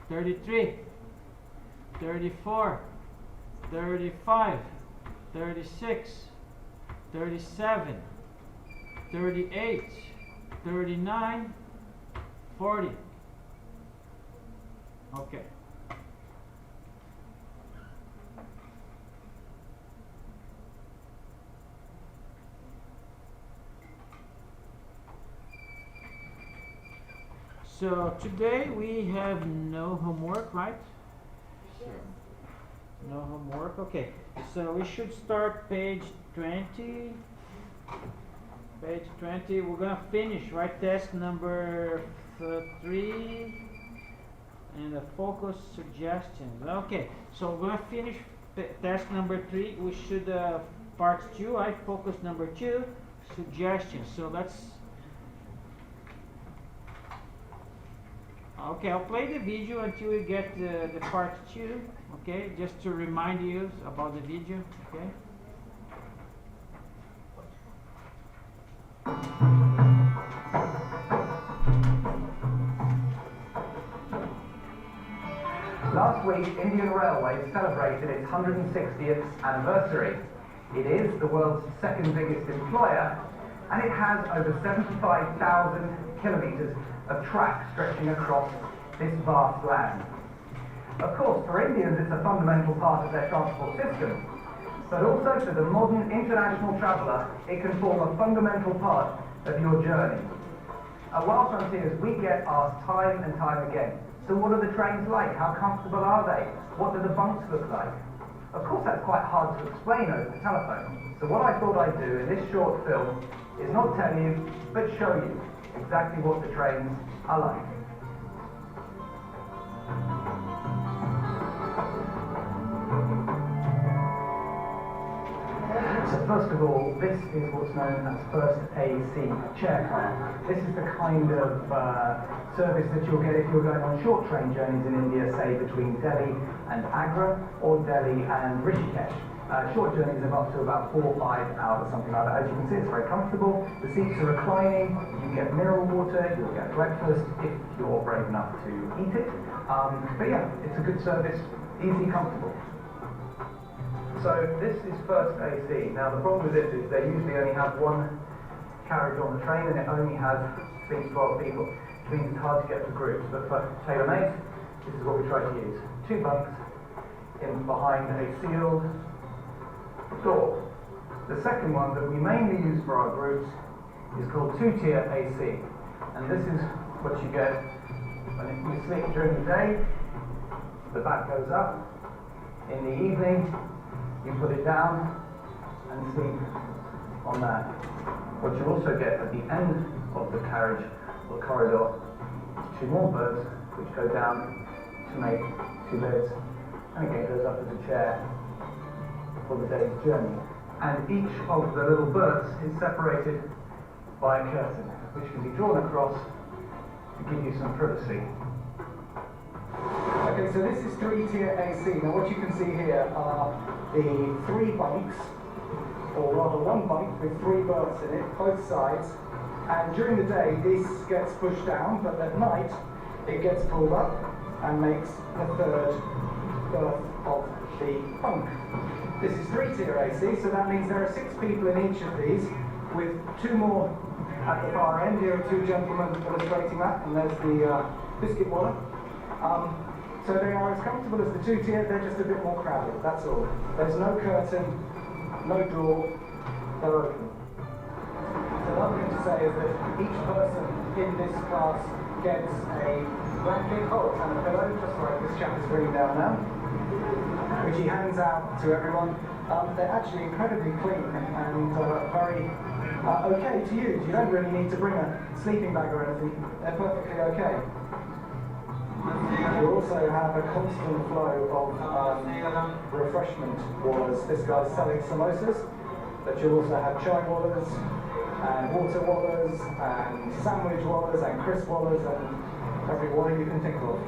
33, 34, 35, 36, 37, 38, 39, 40. Okay. So today we have no homework, right? No homework. Okay. So we should start page 20. Page 20. We're gonna finish, right? Task number 3 and the focus suggestions. Okay. So we're gonna finish task number 3. We should part 2. Right? Focus number 2, suggestions. So let's. Okay, I'll play the video until we get the part 2, okay, just to remind you about the video, okay. Last week, Indian Railways celebrated its 160th anniversary. It is the world's second biggest employer, and it has over 75,000 kilometres of track stretching across this vast land. Of course, for Indians it's a fundamental part of their transport system, but also for the modern international traveller, it can form a fundamental part of your journey. At Wild Frontiers, we get asked time and time again, so what are the trains like? How comfortable are they? What do the bunks look like? Of course, that's quite hard to explain over the telephone, so what I thought I'd do in this short film is not tell you, but show you exactly what the trains are like. So first of all, this is what's known as First AC chair car. This is the kind of service that you'll get if you're going on short train journeys in India, say between Delhi and Agra or Delhi and Rishikesh. Short journeys of up to about 4 or 5 hours, something like that. As you can see, it's very comfortable. The seats are reclining. You get mineral water. You'll get breakfast if you're brave enough to eat it. But yeah, it's a good service, easy, comfortable. So this is First AC. Now the problem with this is they usually only have one carriage on the train and it only has 6 to 12 people, which means it's hard to get for groups. But for tailor-made, this is what we try to use. 2 bunks in behind a sealed door. The second one that we mainly use for our groups is called 2-tier AC. And this is what you get when you sleep during the day. The back goes up. In the evening, you put it down and sleep on that. What you also get at the end of the carriage or corridor is 2 more berths which go down to make 2 beds, and again goes up as a chair for the day's journey. And each of the little berths is separated by a curtain which can be drawn across to give you some privacy. Okay, so this is 3-tier AC. Now what you can see here are the 3 bunks, or rather 1 bunk with 3 berths in it, both sides. And during the day this gets pushed down, but at night it gets pulled up and makes the 3rd berth of the bunk. This is 3-tier AC, so that means there are 6 people in each of these, with 2 more at the far end. Here are 2 gentlemen illustrating that, and there's the biscuit wallet. So they are as comfortable as the 2-tier, they're just a bit more crowded, that's all. There's no curtain, no door, they're open. So another thing to say is that each person in this class gets a blanket, and a pillow, just like this chap is bringing down now, which he hands out to everyone. They're actually incredibly clean and very okay to use. You don't really need to bring a sleeping bag or anything, they're perfectly okay. You also have a constant flow of refreshment wallers. This guy's selling samosas, but you also have chai wallers, and water wallers, and sandwich wallers, and crisp wallers, and every waller you can think of.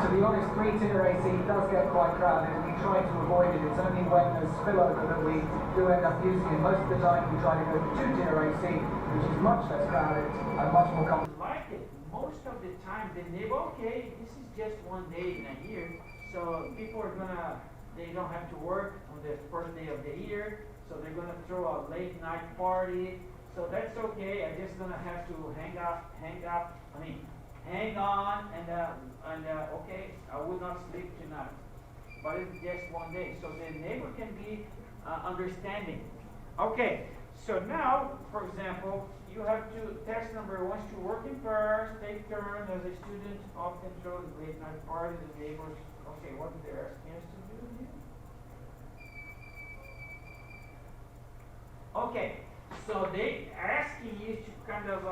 To be honest, 3-tier AC does get quite crowded. We try to avoid it. It's only when there's spillover that we do end up using it. Most of the time we try to go to 2-tier AC, which is much less crowded and much more comfortable. Like it. Most of the time the neighbor, okay, this is just one day in a year, so people are gonna, they don't have to work on the first day of the year, so they're gonna throw a late night party, so that's okay. I'm just gonna have to hang on and okay, I will not sleep tonight. But it's just one day, so the neighbor can be understanding. Okay, so now, for example, you have to, text number wants to work in pairs, take turns as a student, often throws late night parties and neighbors. Okay, what they're asking us to do here? Okay, so they asking you to kind of,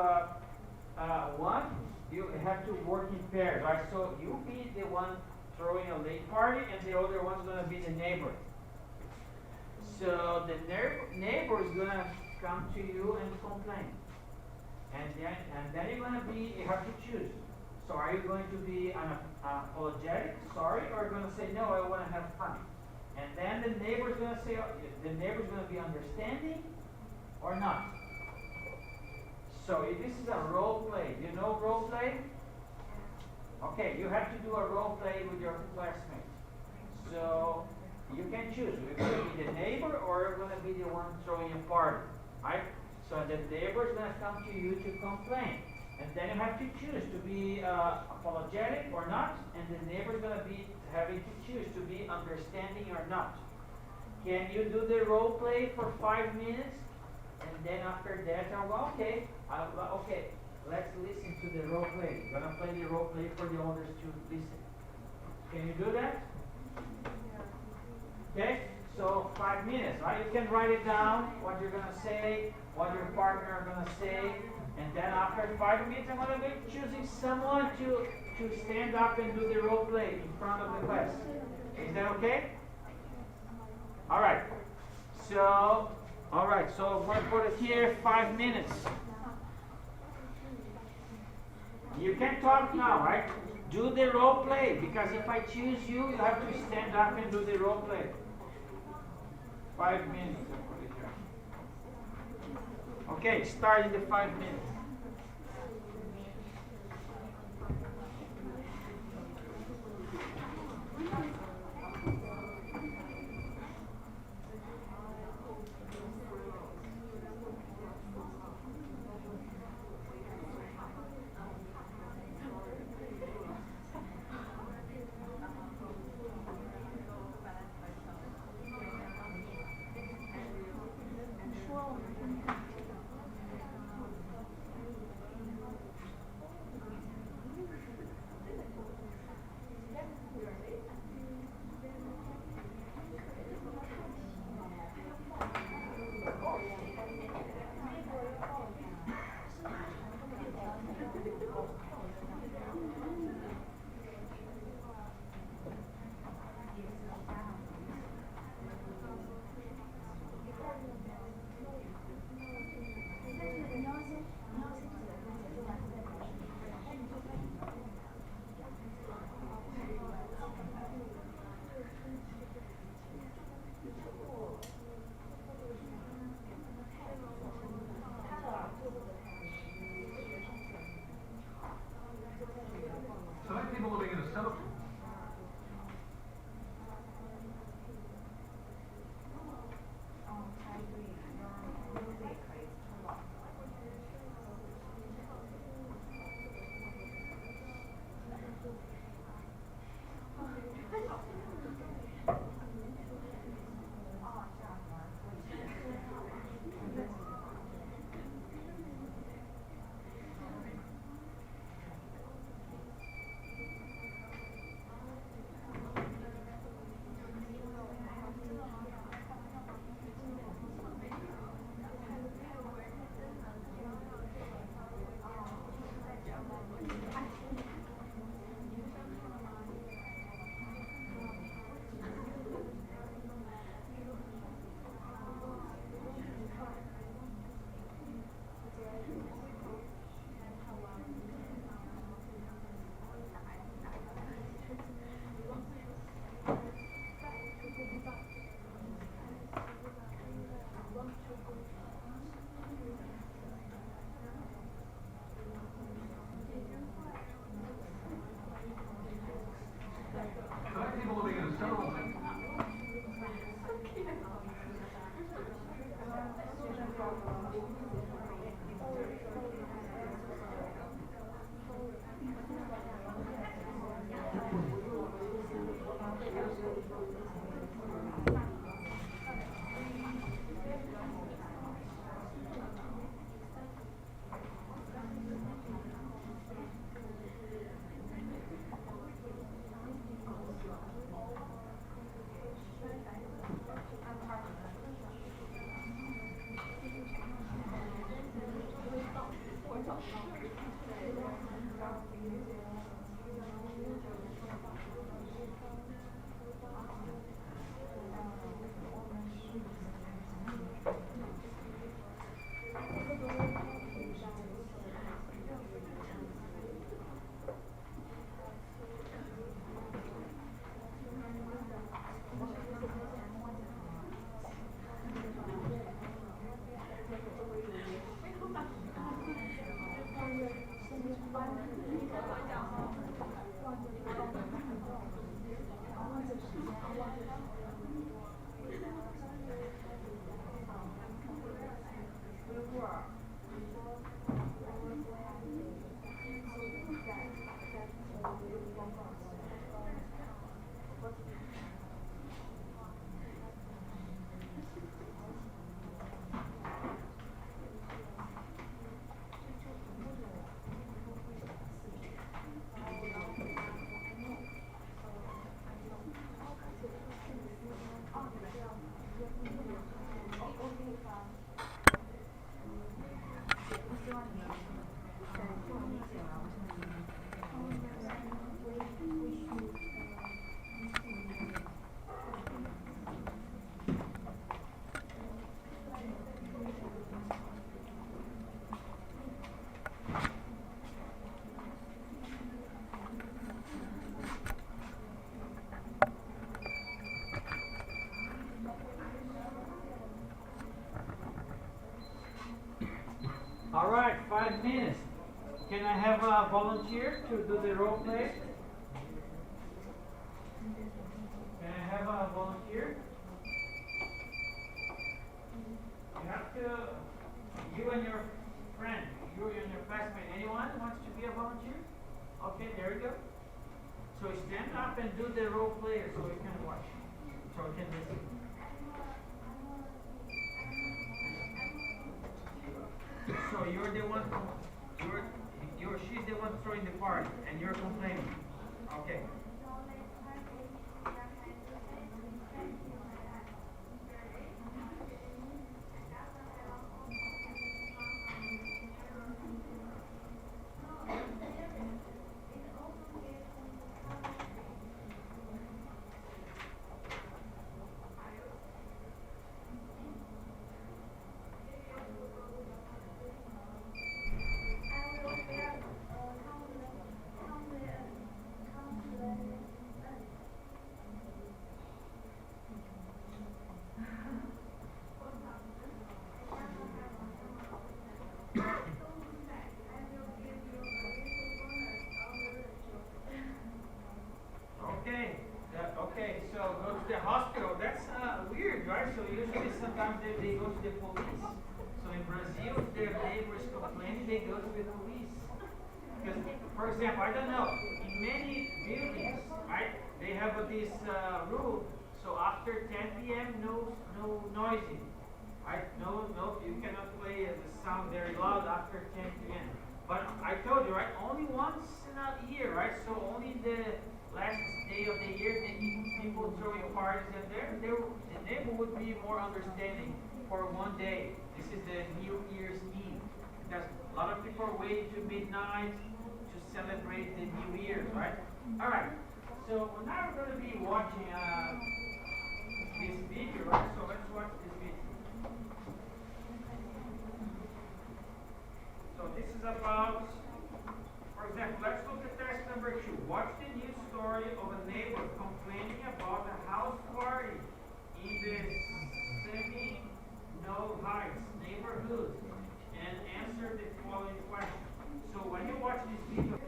one, you have to work in pairs, right? So you be the one throwing a late party and the other one's gonna be the neighbor. So the neighbor is gonna come to you and complain. And then you're gonna be, you have to choose. So are you going to be apologetic, sorry, or you're gonna say, no, I wanna have fun? And then the neighbor's gonna say, the neighbor's gonna be understanding or not. So if this is a role play, you know role play? Okay, you have to do a role play with your classmates. So you can choose. You're going to be the neighbor or you're going to be the one throwing a party, right? So the neighbor is going to come to you to complain. And then you have to choose to be apologetic or not. And the neighbor is going to be having to choose to be understanding or not. Can you do the role play for 5 minutes? And then after that, okay, let's listen to the role play. We're gonna play the role play for the others to listen. Can you do that? Okay, so 5 minutes, right? You can write it down, what you're gonna say, what your partner are gonna say, and then after 5 minutes, I'm gonna be choosing someone to stand up and do the role play in front of the class. Is that okay? All right. So we're gonna put it here 5 minutes. You can talk now, right? Do the role play, because if I choose you, you have to stand up and do the role play. 5 minutes. Okay, start in the 5 minutes. All right, 5 minutes. Can I have a volunteer to do the role play? Can I have a volunteer? You have to, you and your friend, you and your classmate, anyone wants to be a volunteer? Okay, there you go. So stand up and do the role play so we can watch, so we can listen. So you're the one, she's the one throwing the party, and you're complaining. Okay. Okay, so go to the hospital. That's weird, right? So usually sometimes they go to the police. So in Brazil, if their neighbor is complaining, they go to the police. Because, for example, I don't know, in many buildings, right, they have this rule. So after 10 p.m., no noisy, right? No, you cannot play the sound very loud after 10 p.m. But I told you, right, only once in a year, right? So only the last day of the year, people throwing parties, and the neighbor would be more understanding for one day. This is the New Year's Eve, because a lot of people are waiting to midnight to celebrate the New Year, right? All right. So now we're going to be watching this video, right? So let's watch this video. So this is about, for example, let's look at task number 2. Watch the news story of a neighbor complaining about a house party in the Semi-No Heights neighborhood and answer the following question. So when you watch this video,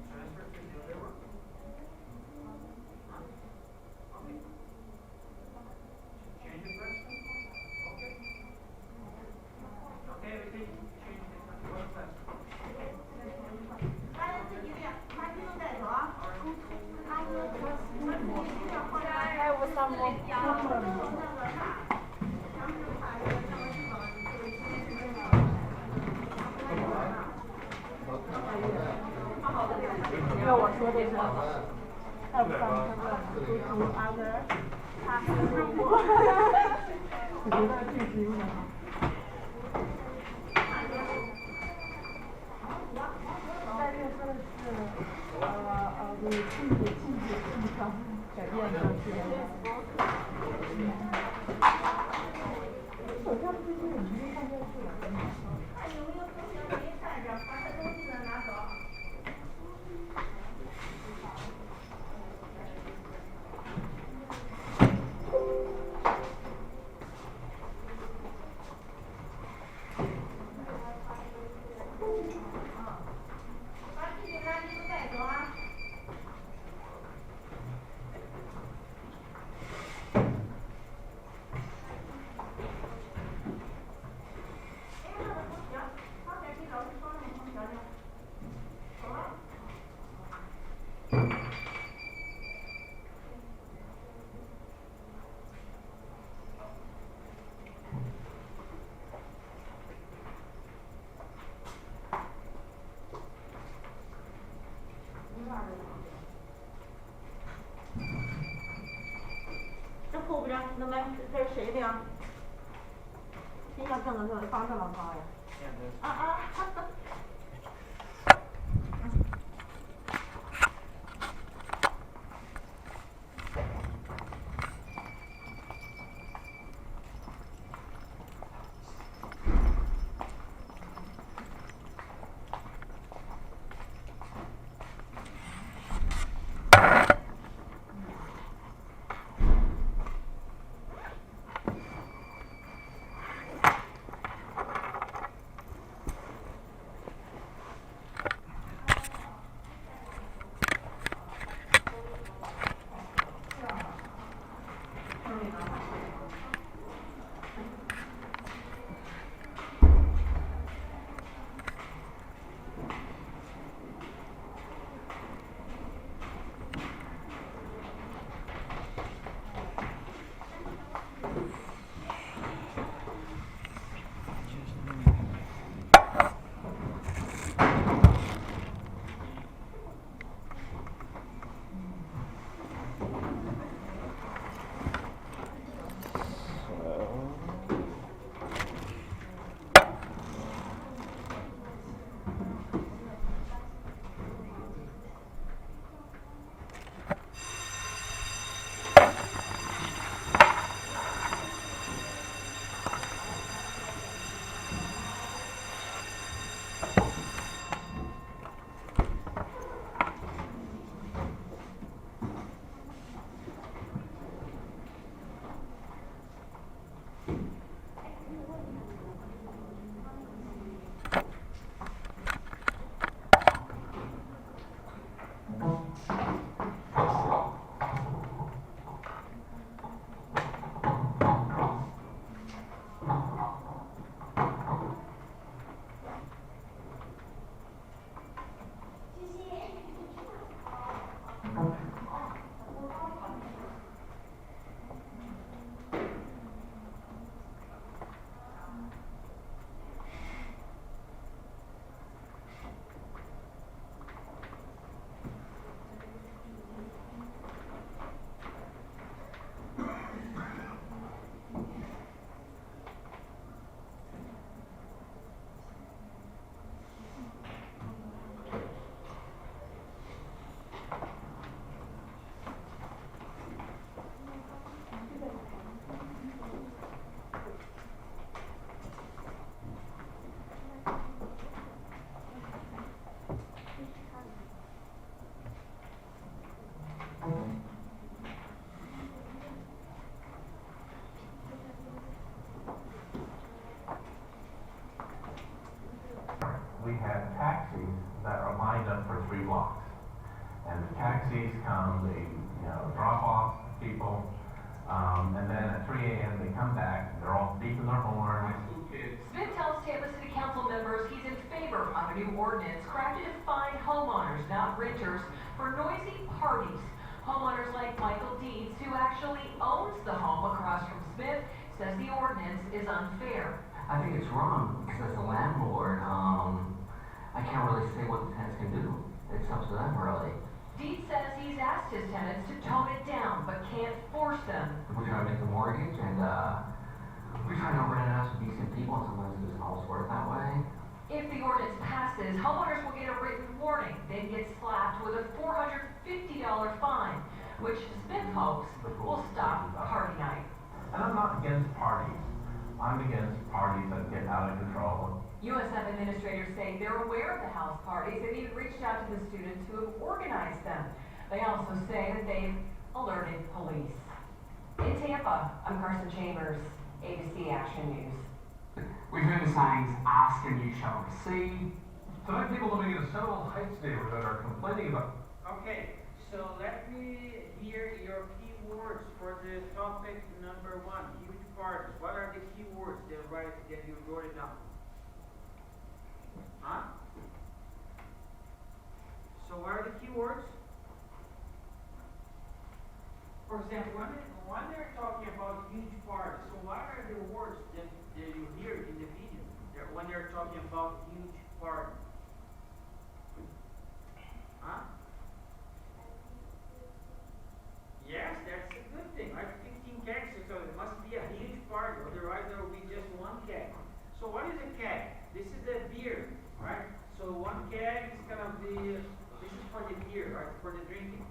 transfer to the other one. Okay. Change the question. Okay. Okay, everything. Change the question. What's that? 还有三个。因为我说这个，还有三个读 other， 他是我觉得句子有点好。但是说的是就是禁止上改变的这个。手上最近有没有看电视？看有没有同学没看着，把他东西拿走。能不能这是谁的呀？谁想挣的这帮这么高呀？ Yeah, there's- 啊啊！We have taxis that are lined up for 3 blocks. And the taxis come, they, drop off people, and then at 3 a.m. they come back, they're all beeping their horns. Smith tells Tampa City Council members he's in favor of a new ordinance crafted to fine homeowners, not renters, for noisy parties. Homeowners like Michael Deeds, who actually owns the home across from Smith, says the ordinance is unfair. I think it's wrong because as a landlord, I can't really say what the tenants can do. It's up to them, really. Deeds says he's asked his tenants to tone it down, but can't force them. We try to make the mortgage, and we try to rent it out to decent people, and sometimes it doesn't always work that way. If the ordinance passes, homeowners will get a written warning, then get slapped with a $450 fine, which Smith hopes will stop party night. And I'm not against parties. I'm against parties that get out of control. USF administrators say they're aware of the house parties and even reached out to the students who have organized them. They also say that they've alerted police. In Tampa, I'm Carson Chambers, ABC Action News. We heard the sayings, ask and you shall receive. Tonight, people living in the Seminole Heights neighborhood are complaining about. Okay, so let me hear your key words for the topic number 1, huge parties. What are the key words that you wrote it down? Huh? So what are the key words? For example, when they're talking about huge parties, so what are the words that you hear in the video when they're talking about huge party? Huh? Yes, that's a good thing, right? 15 cases, so some kegs, it's gonna be, this is for the beer, right, for the drinking.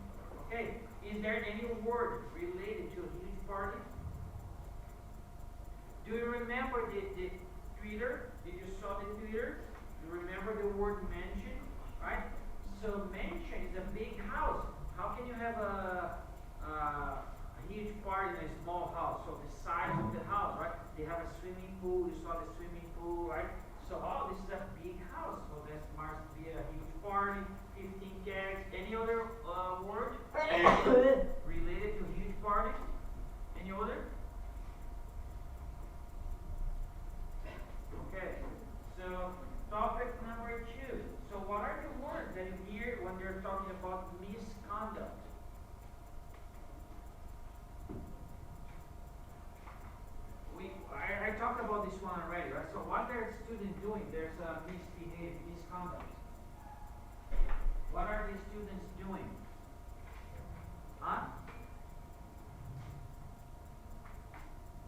Okay, is there any word related to a huge party? Do you remember the Twitter? Did you saw the Twitter? You remember the word mansion, right? So mansion is a big house. How can you have a huge party in a small house? So the size of the house, right? They have a swimming pool. You saw the swimming pool, right? So this is a big house. So that must be a huge party. 15 kegs. Any other word related to huge party? Any other? Okay, so topic number 2. So what are the words that you hear when they're talking about misconduct? I talked about this one already, right? So what are students doing? There's a misconduct. What are the students doing? Huh?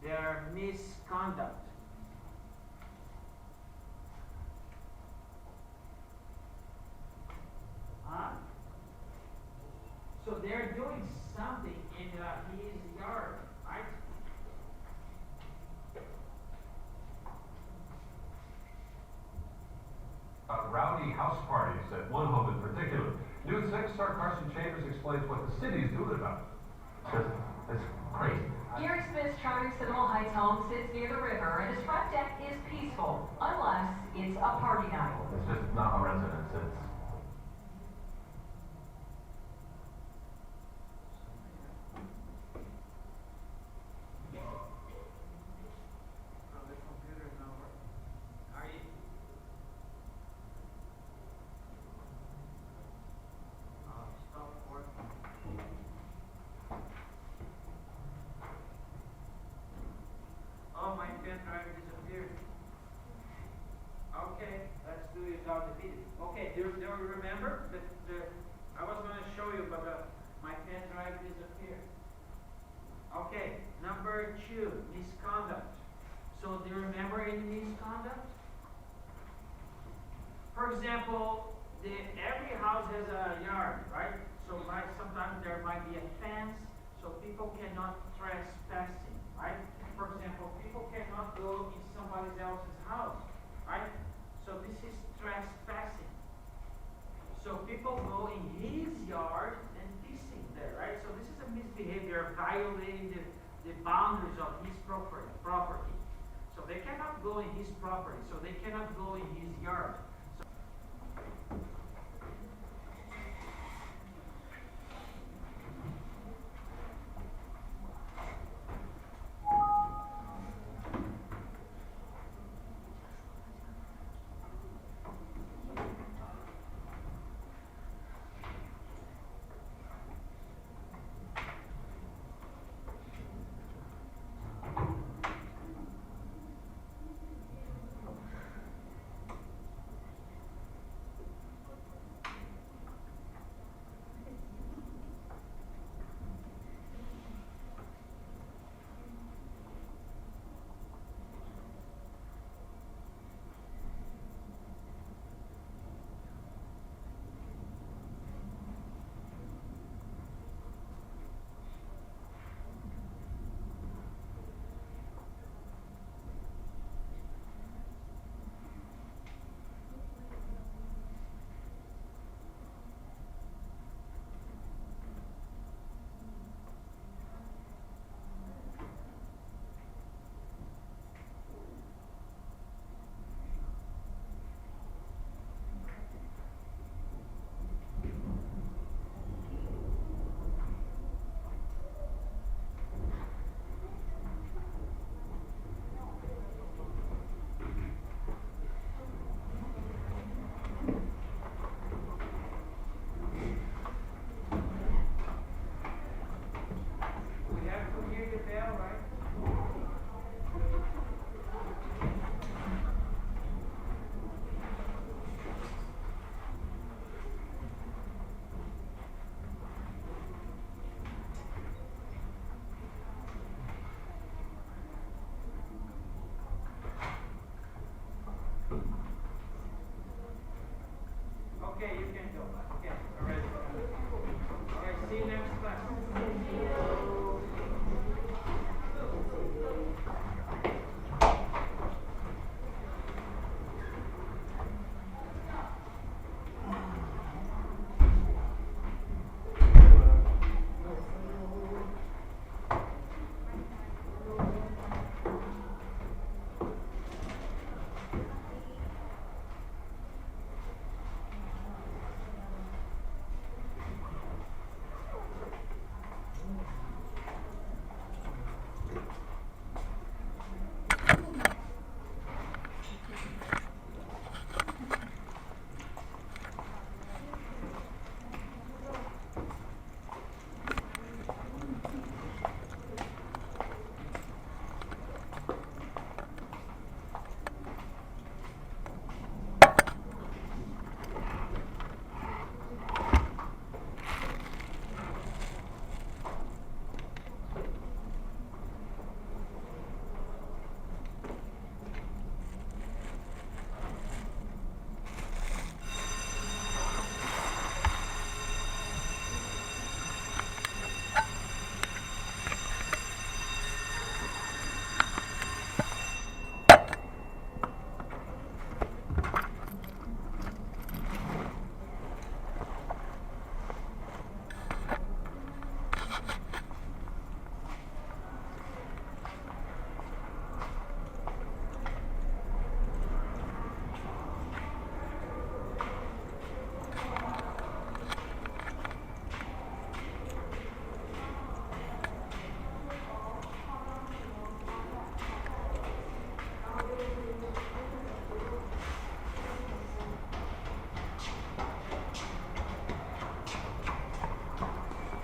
Their misconduct. Huh? So they're doing something in his yard, right? Rowdy house parties at one home in particular. News 6 star Carson Chambers explains what the city is doing about it. It's crazy. Gary Smith's charming Seminole Heights home sits near the river, and his front deck is peaceful, unless it's a party night. It's just not a residence. It's The computer is not working. Are you? Stop working. Oh, my pen drive disappeared. Okay, let's do it without the video. Okay, do you remember that I was going to show you, but my pen drive disappeared. Okay, number 2, misconduct. So do you remember any misconduct? For example, every house has a yard, right? So sometimes there might be a fence, so people cannot trespassing, right? For example, people cannot go in somebody else's house, right? So this is trespassing. So people go in his yard and pissing there, right? So this is a misbehavior, violating the boundaries of his property. So they cannot go in his property, so they cannot go in his yard.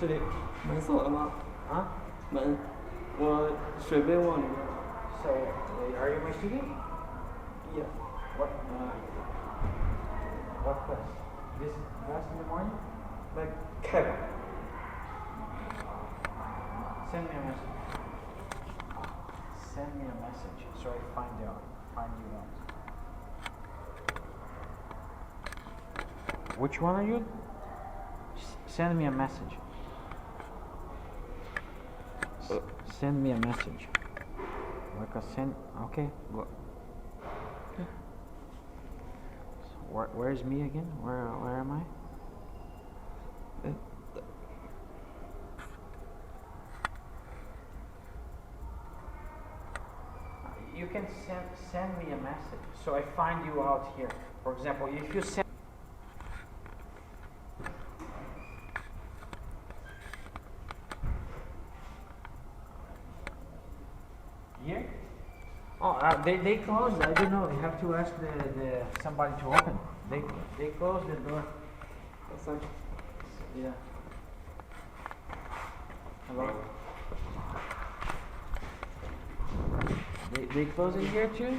这里门锁了吗？Huh? 门，我水杯忘了。 So, are you my student? Yeah. What class? This class in the morning? Like Kevin. Send me a message. Send me a message so I find you out. Which one are you? Send me a message. Send me a message. Like a send. Okay. Look. So where is me again? Where am I? You can send me a message so I find you out here. For example, if you send here. Oh, they closed. I don't know. You have to ask the somebody to open. They closed the door. That's like, Yeah. Hello. They close it here too?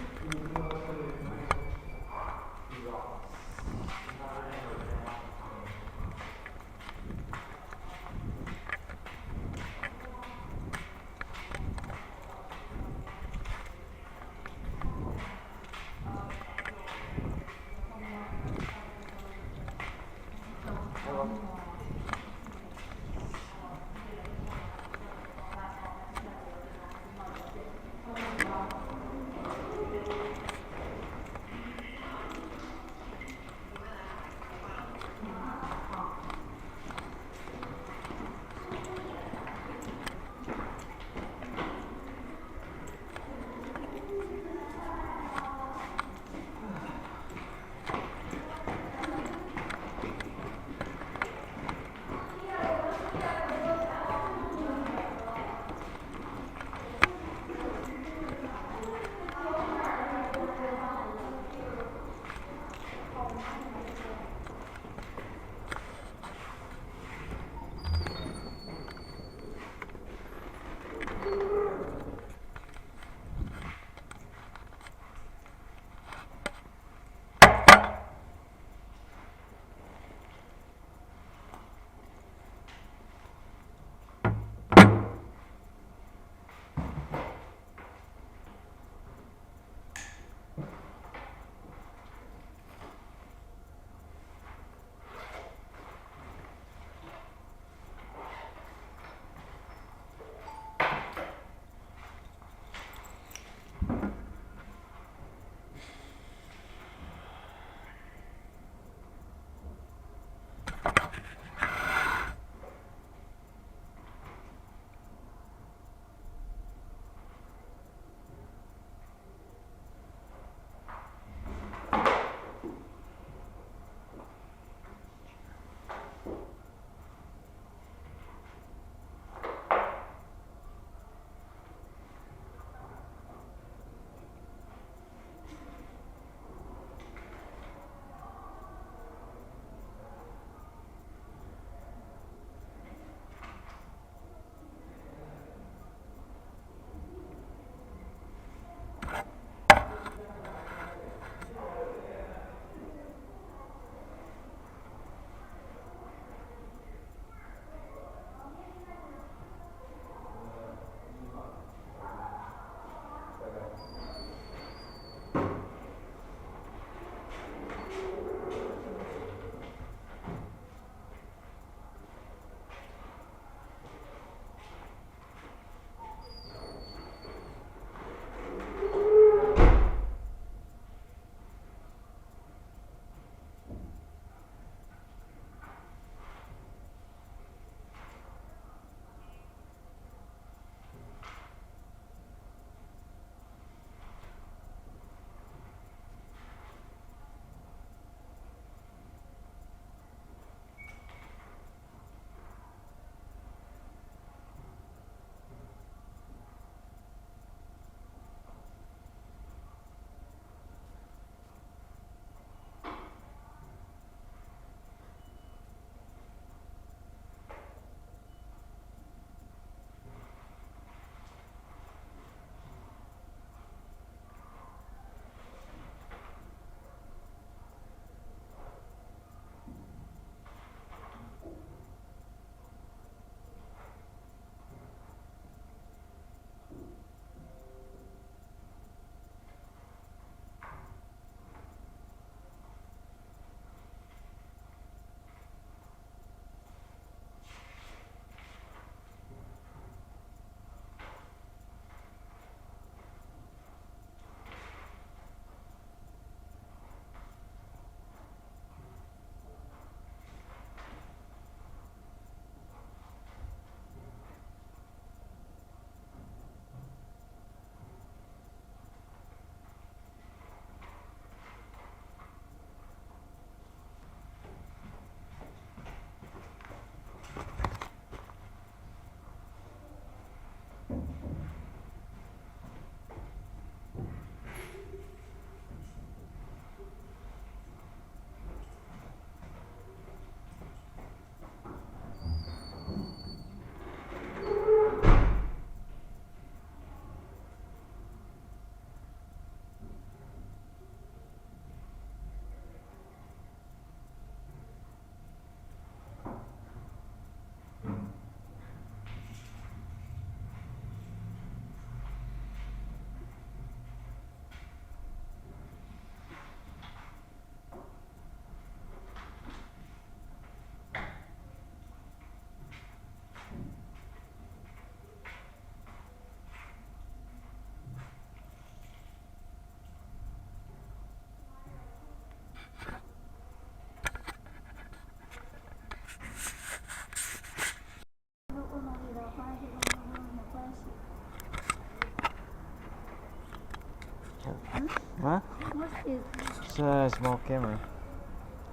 Huh? What is It's a small camera.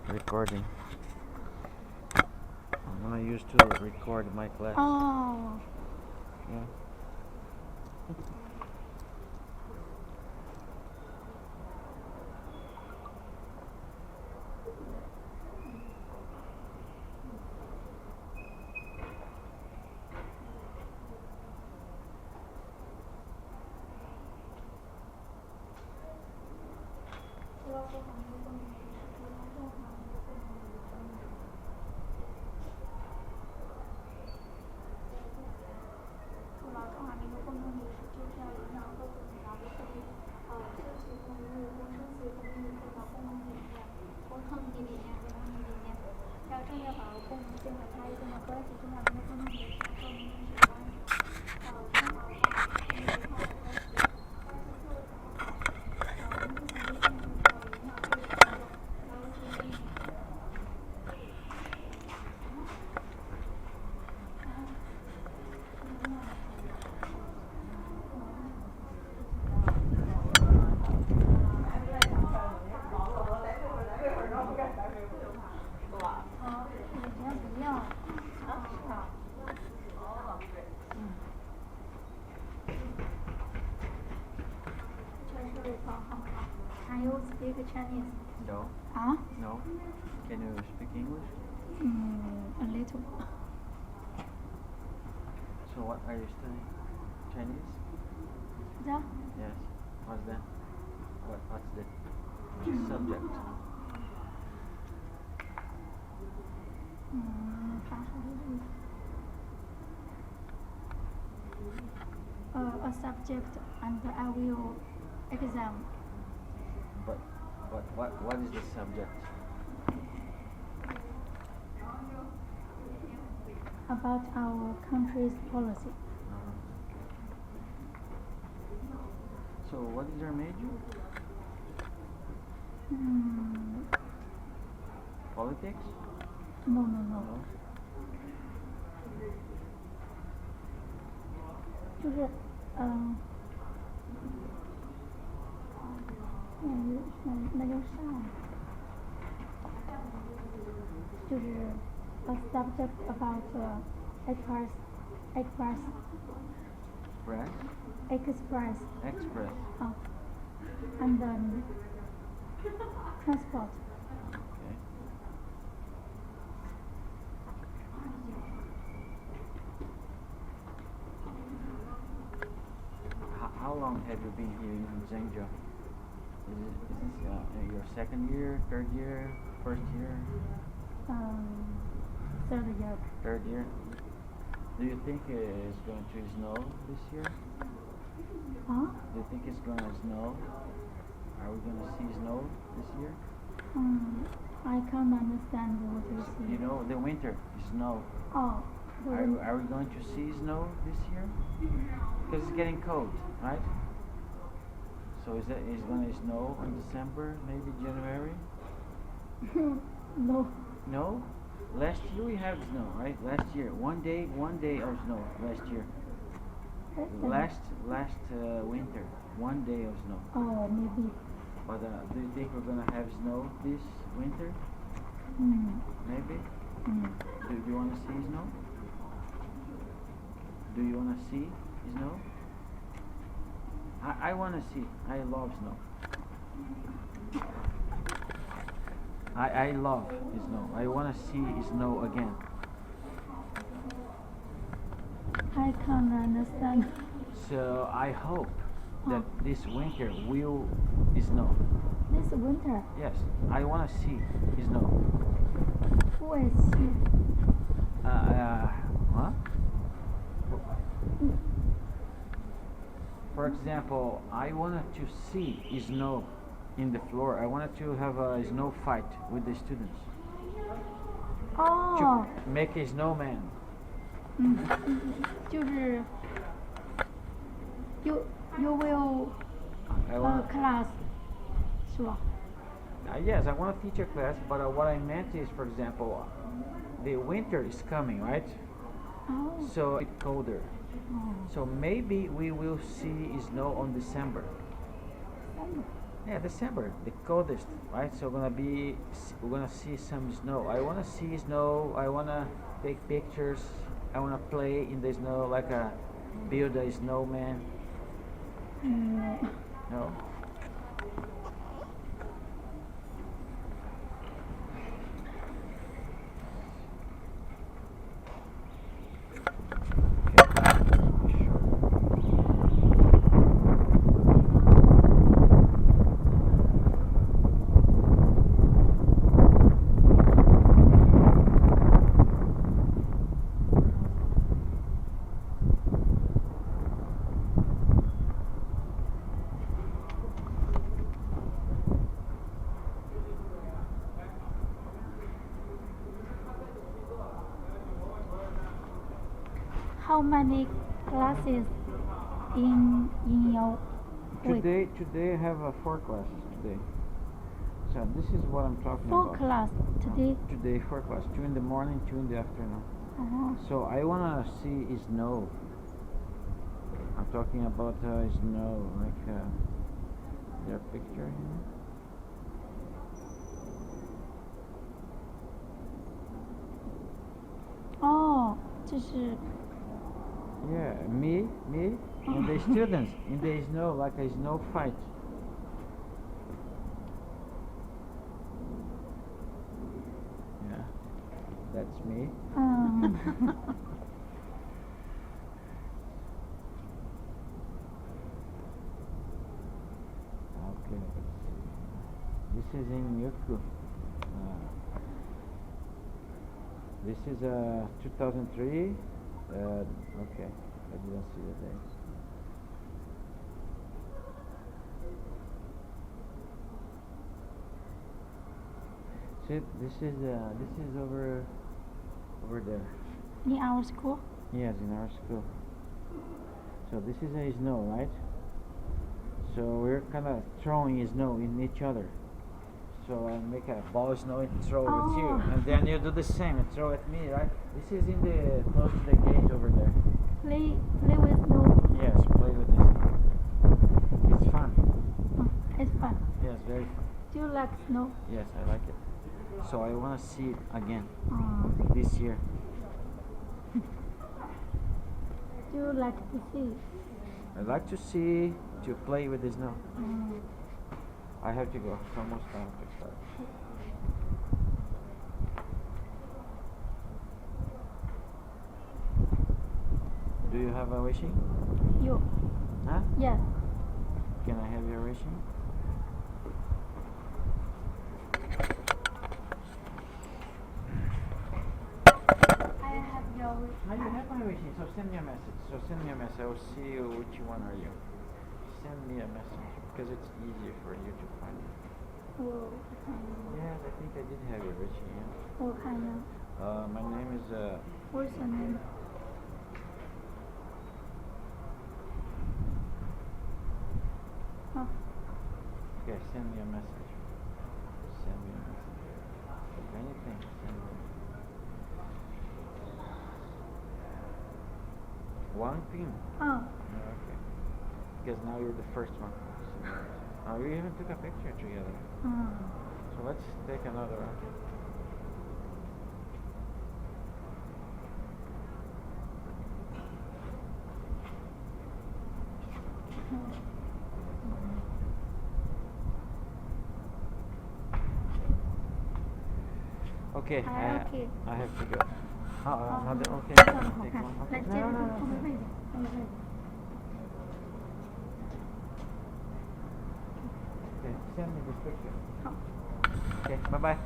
Recording. I'm gonna use to record my class. Oh. Yeah. Can you speak Chinese? No. Huh? No. Can you speak English? A little. So what are you studying? Chinese? Yeah. Yes. What's that? What's the subject? 啥时候a subject and I will exam. But what is the subject? About our country's policy. So what is your major? Politics? No. No. 就是那叫啥？就是 a subject about express. Express? Express. And transport. Okay. How long have you been here in Zhengzhou? Is this your second year, third year, first year? Third year. Third year. Do you think it's going to snow this year? Huh? Do you think it's going to snow? Are we going to see snow this year? I can't understand what you say. You know, the winter, snow. Oh. Are we going to see snow this year? Because it's getting cold, right? So is going to snow in December, maybe January? No. No? Last year we had snow, right? Last year, one day of snow. Last year, last winter, 1 day of snow. Oh, maybe. But do you think we're gonna have snow this winter? Maybe. Do you want to see snow? Do you want to see snow? I want to see. I love snow. I love snow. I want to see snow again. I can't understand. So I hope that this winter will snow. This winter? Yes, I want to see snow. Who is she? What? For example, I wanted to see snow in the floor. I wanted to have a snow fight with the students. Oh. To make a snowman. 就是you will class 是吧？ Yes, I want to teach a class, but what I meant is, for example, the winter is coming, right? Oh. So it's colder. So maybe we will see snow on December. Yeah, December, the coldest, right? So we're gonna see some snow. I wanna see snow. I wanna take pictures. I wanna play in the snow, like build a snowman. No. How many classes in your week? Today I have 4 classes today. So this is what I'm talking Four about. class today. Today 4 classes, 2 in the morning, 2 in the afternoon. So I wanna see snow. I'm talking about snow, like their picture here. Oh, 这是 Yeah, me, and the students in the snow, like a snow fight. Yeah, that's me. Okay, this is in Yoku. This is 2003. Okay, I didn't see the dates. See, this is over there. in our school. Yes, in our school. So this is a snow, right? So we're kind of throwing snow in each other. So I make a ball of snow and throw at you, and then you do the same and throw at me, right? This is in the close to the gate over there. Play with snow. Yes, play with this. It's fun. It's fun. Yes, very fun. Do you like snow? Yes, I like it. So I want to see it again this year. Do you like to see? I like to play with the snow. I have to go. It's almost time to start. Do you have a wishing? You? Huh? Yes. Can I have your wishing? I have your wish. No, you have my wishing. So send me a message. I will see you. Which one are you? Send me a message because it's easier for you to find me. Yes, I think I did have your wishing. Yeah. What kind of? My name is. What's your name? Oh. Okay, send me a message. Send me a message. If anything, send me. 1 p.m. Oh. Okay. Because now you're the first one. So, we even took a picture together. So let's take another one. Okay, Okay. I have to go. Another, okay. Okay. Take one. Okay. Let's No, take no, it no. from the radio. Okay, send me this picture. Okay, bye-bye.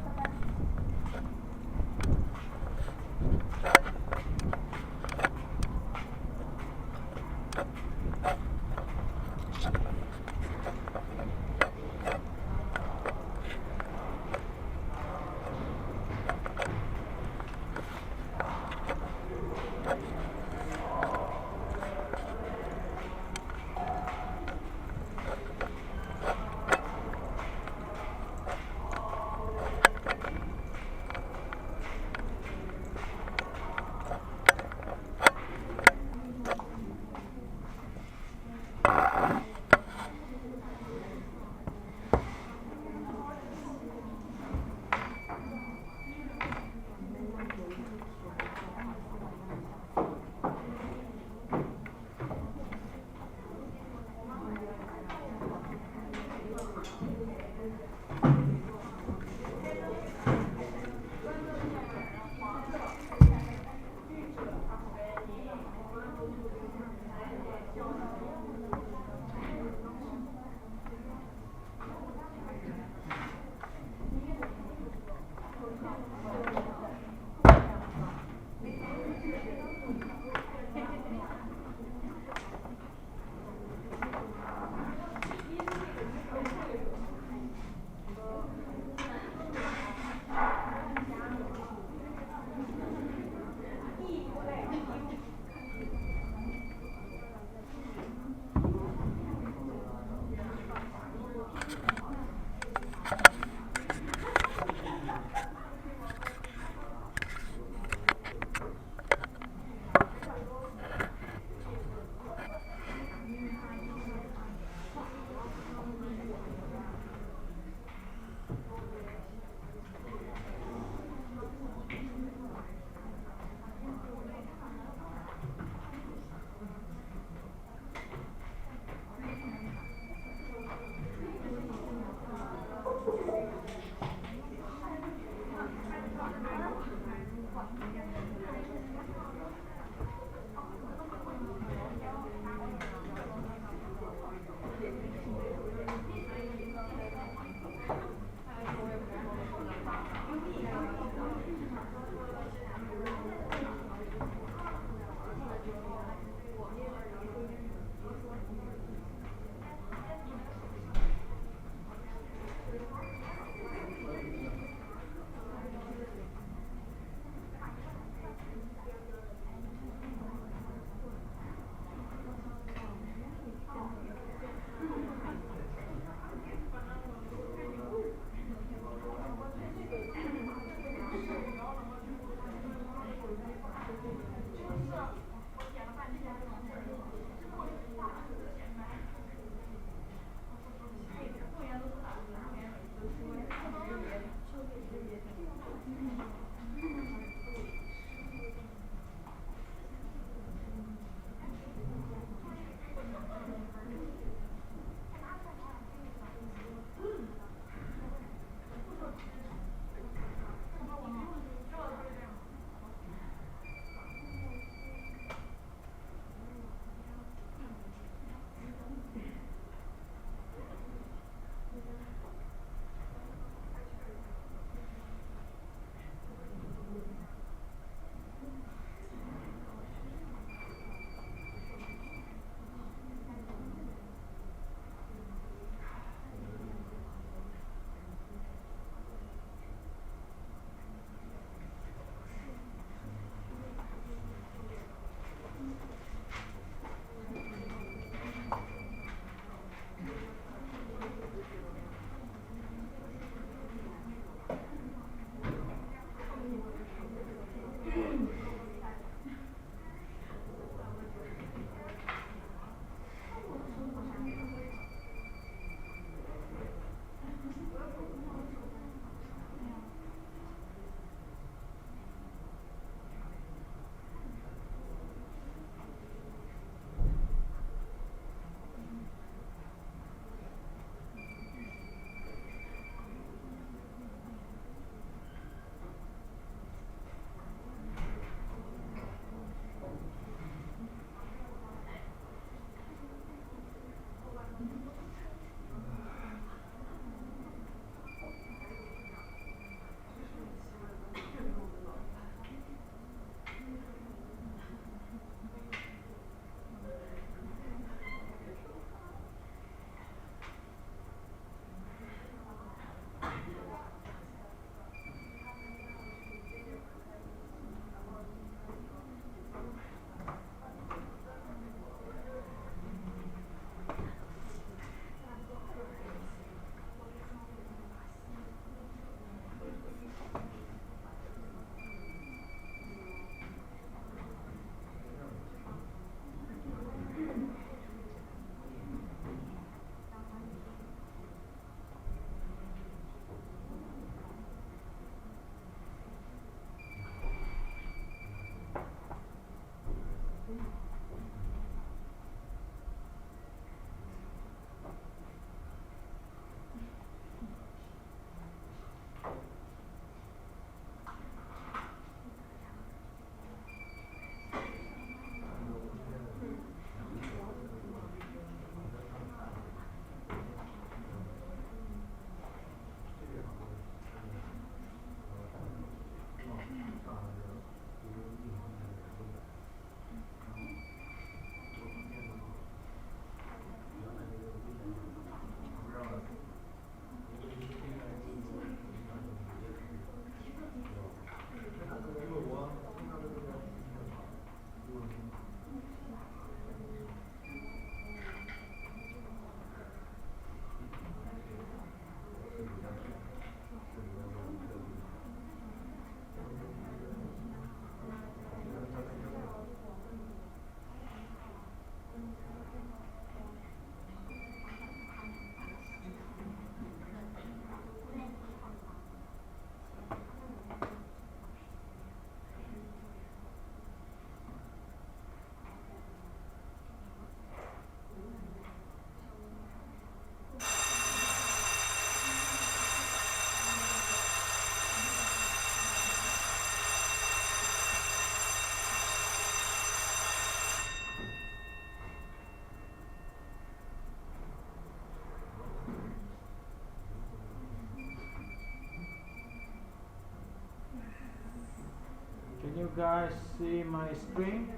guys see my screen?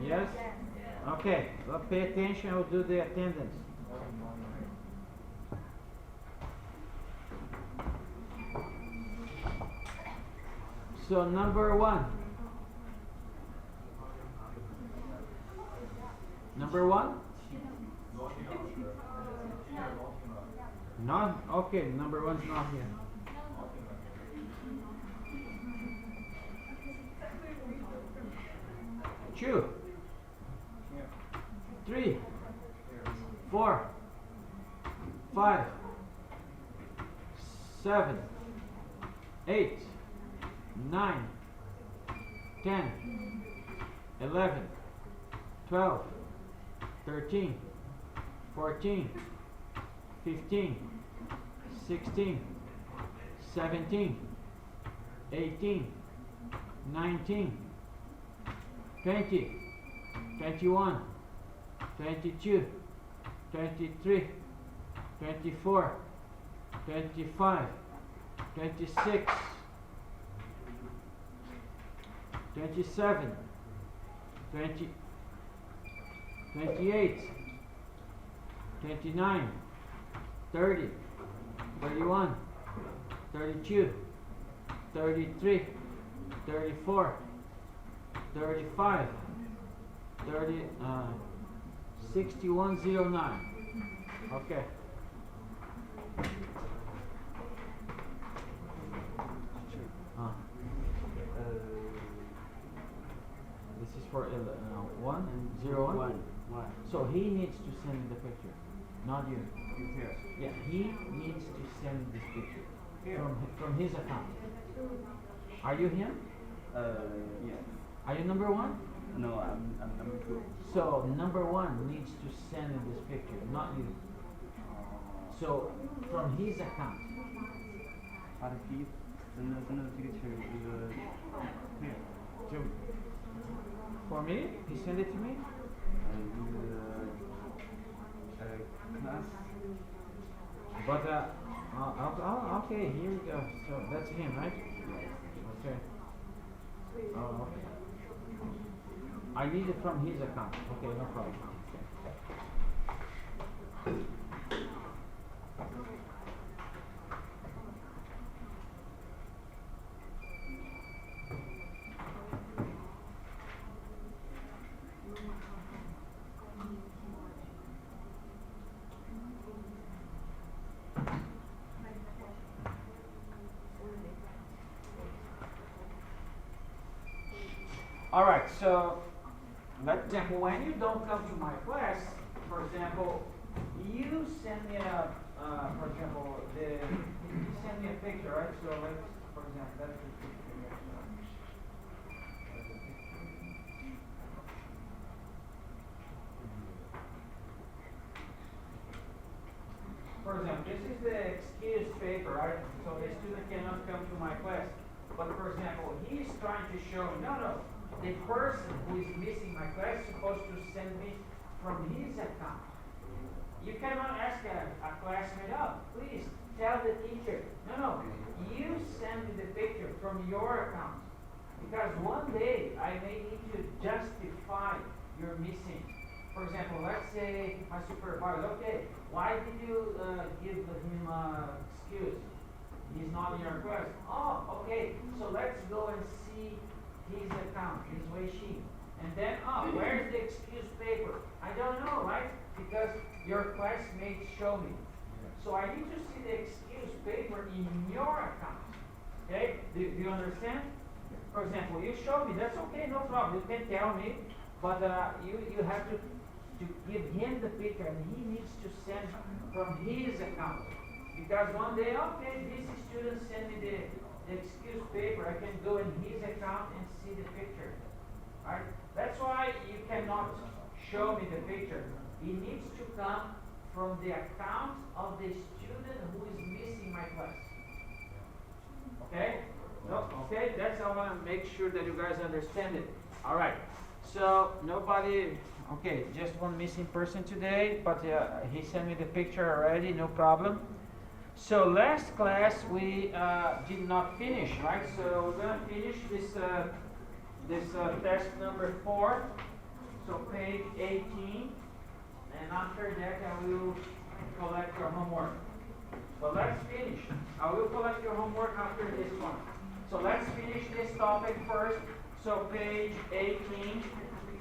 Yes? Okay, well, pay attention, I'll do the attendance. So number one. Number one? None? Okay, number one's not here. Two. 3, 4, 5, 7, 8, 9, 10, 11, 12, 13, 14, 15, 16, 17, 18, 19, 20, 21, 22, 23, 24, 25, 26, 27, 20, 28, 29, 30, 31, 32, 33, 34, 35, 6109. Okay. This is for 1 and 0 1. So he needs to send me the picture, not you. Yes. Yeah, he needs to send me this picture from his account. Are you him? Yes. Are you number one? No, I'm number 2. So number one needs to send me this picture, not you. So from his account. he send the picture here. For me? He sent it to me? Class. But okay, here we go. So that's him, right? Okay. Oh, okay. I need it from his account. Okay, no problem. All right, so for example, when you don't come to my class, for example, you send me a, for example, you send me a picture, right? So let's, for example, that's the picture here. For example, this is the excuse paper, right? So the student cannot come to my class. But for example, he's trying to show me, no, the person who is missing my class is supposed to send me from his account. You cannot ask a classmate, oh, please tell the teacher. No, you send me the picture from your account. Because one day I may need to justify your missing. For example, let's say my supervisor, okay, why did you give him excuse? He's not in your class. Oh, okay, so let's go and see his account, his way sheet. And then, where's the excuse paper? I don't know, right? Because your classmates show me. So I need to see the excuse paper in your account. Okay? Do you understand? For example, you show me, that's okay, no problem. You can tell me, but you have to give him the picture, and he needs to send from his account. Because one day, okay, this student send me the excuse paper, I can go in his account and see the picture. Right? That's why you cannot show me the picture. It needs to come from the account of the student who is missing my class. Okay? No? Okay, that's how I want to make sure that you guys understand it. Alright, so nobody, okay, just one missing person today, but he sent me the picture already, no problem. So last class we did not finish, right? So we're gonna finish this test number 4. So page 18, and after that I will collect your homework. But let's finish. I will collect your homework after this one. So let's finish this topic first. So page 18.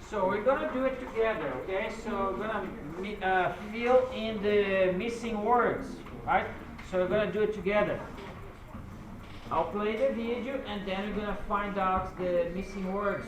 So we're gonna do it together, okay? So we're gonna fill in the missing words, right? So we're gonna do it together. I'll play the video and then we're gonna find out the missing words.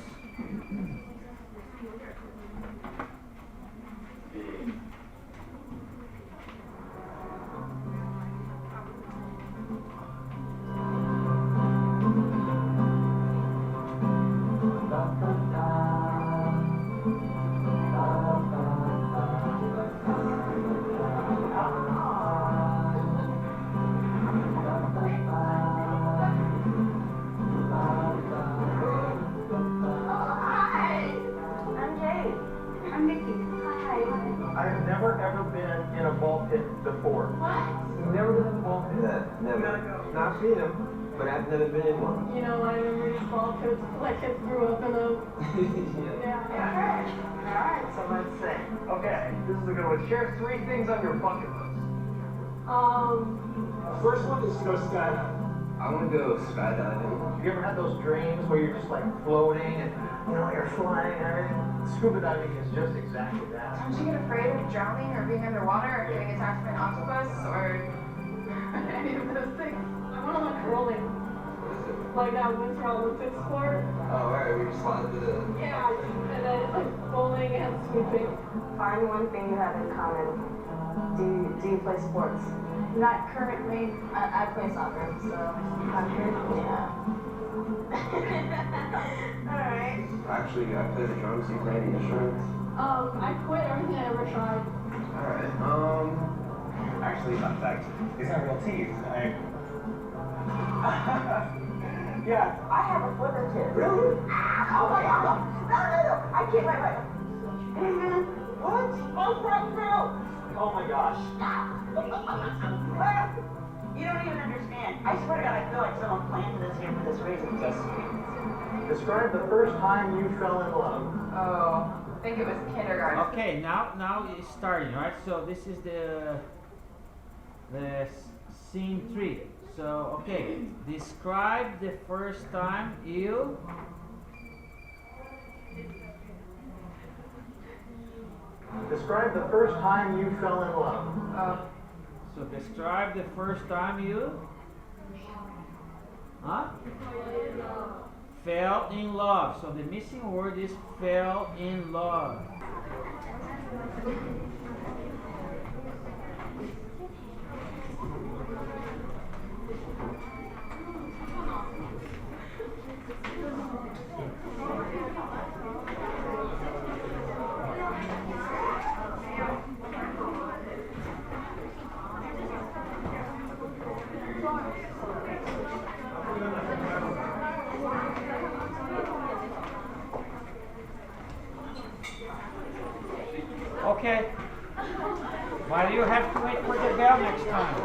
I've never ever been in a ball pit before. What? Never been in a ball pit? Yeah, never. Not seen them, but I've never been in one. You know, I remember these ball pits, like I grew up in them. Yeah. Alright, so let's see. Okay, this is a good one. Share 3 things on your bucket list. First one is to go skydiving. I want to go skydiving. You ever had those dreams where you're just like floating and you know you're flying and everything? Scuba diving is just exactly that. Don't you get afraid of drowning or being underwater or getting attacked by an octopus or any of those things? I want to like rolling. Like that Winter Olympics sport. Oh, alright, we just wanted to. Yeah, and then it's like bowling and sweeping. Find one thing you have in common. Do you play sports? Not currently. I play soccer, so soccer. Yeah. Alright. Actually, I play the drums. You play any instruments? I quit everything I ever tried. Alright, Actually, fun fact, these aren't real teeth. Yeah, I have a flipper tip. really? Oh my god! No! I can't wait. What? Oh, front row! Oh my gosh. You don't even understand. I swear to God, I feel like someone planted this here for this reason. Describe the first time you fell in love. Oh, I think it was kindergarten. Okay, now it's starting, right? So this is the scene 3. So okay, describe the first time you Describe the first time you fell in love. So describe the first time you fell in love. So the missing word is fell in love. Okay. Why do you have to wait for the bell next time?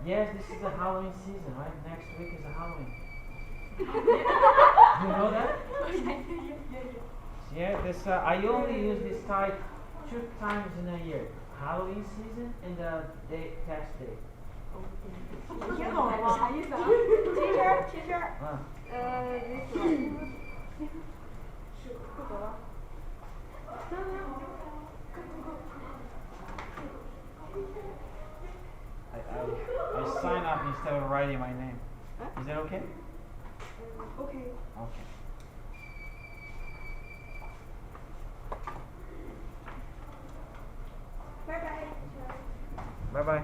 Yes, this is the Halloween season, right? Next week is the Halloween. You know that? Yeah, this I only use this tie 2 times in a year. Halloween season and the day test day. 听懂了吗？啥意思啊？其实，那个是负责。I sign up instead of writing my name. Is that okay? Okay. Okay. Bye bye. Bye bye.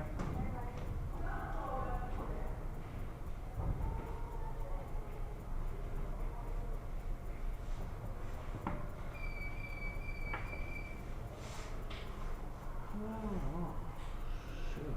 Oh, shoot.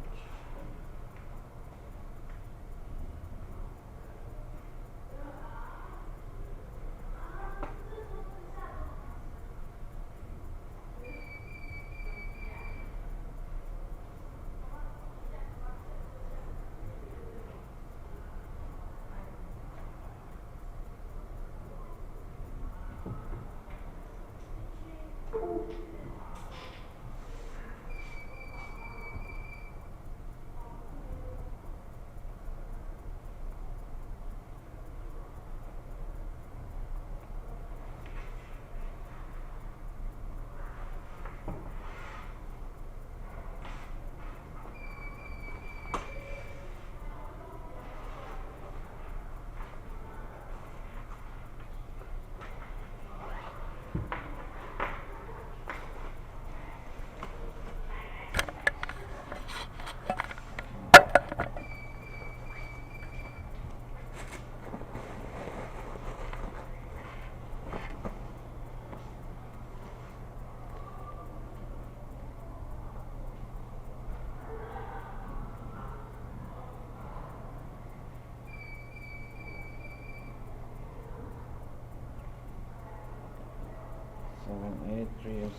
Seven, 8, 3, 7.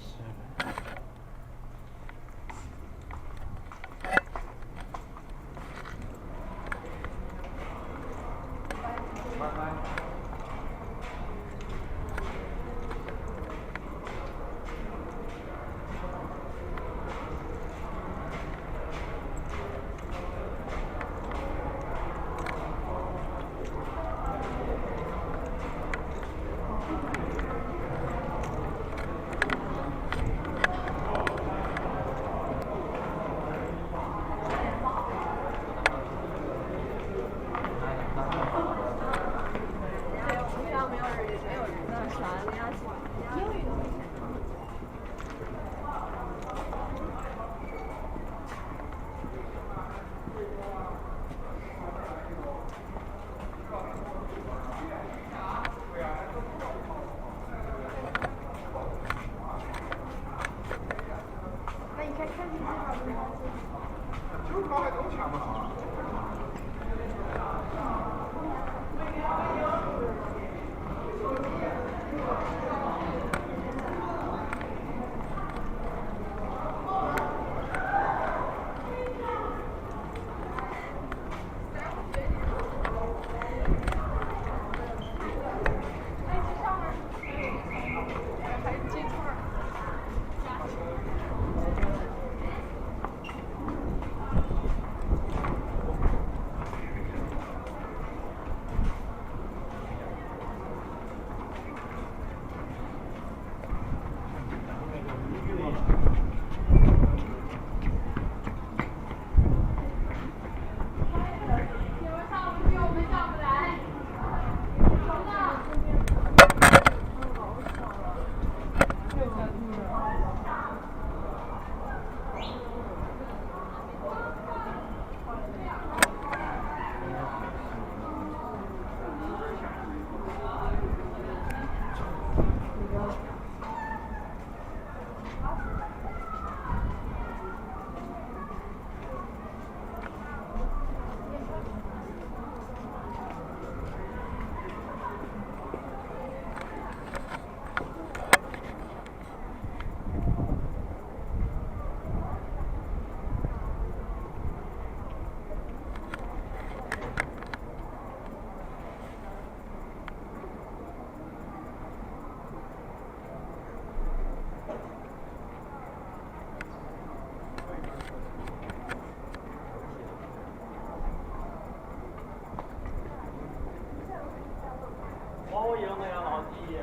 都赢了呀，老弟呀，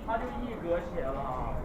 他就一格血了。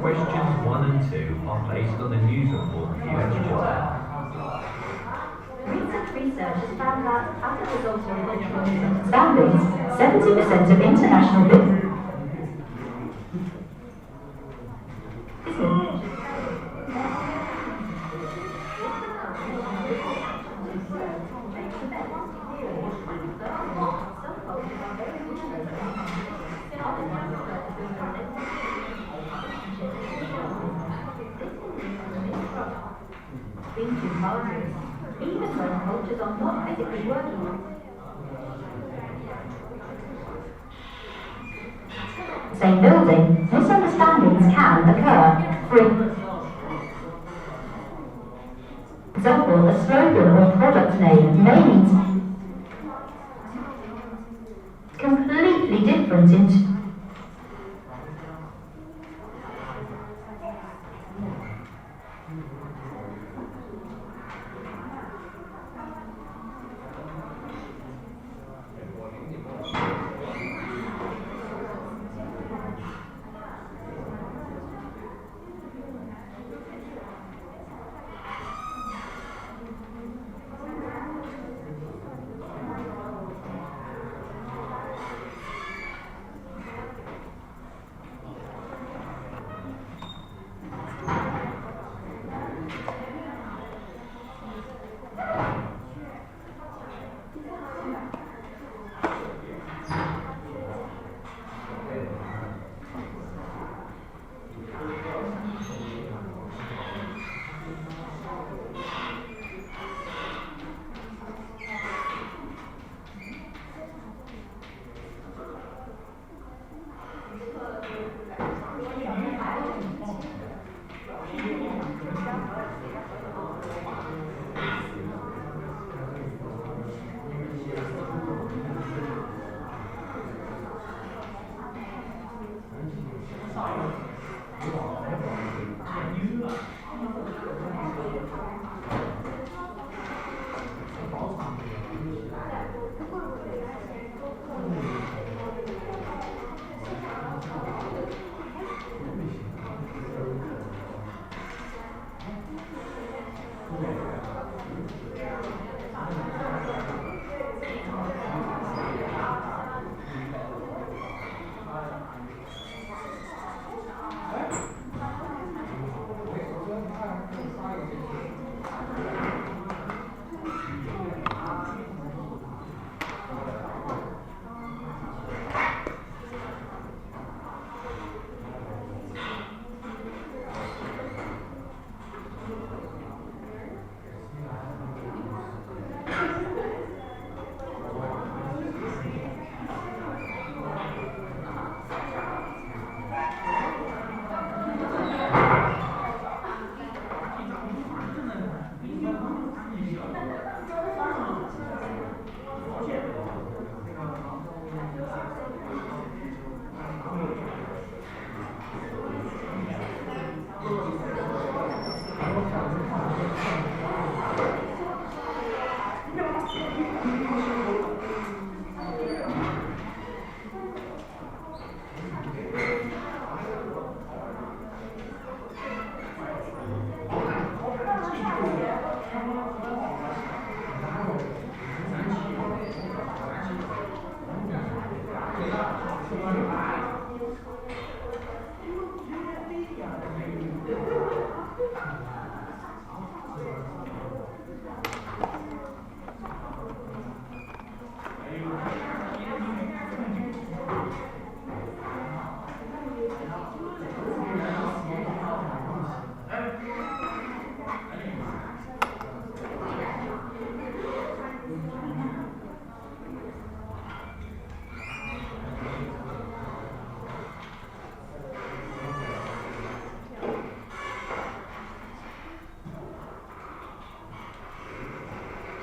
Questions 1 and 2 are based on the news report viewed today. Recent research has found that, as a result of cultural misunderstandings, 70% of international business. Into boundaries, even when cultures are not physically working. Same building, misunderstandings can occur. For example, a slogan or product name may mean completely different in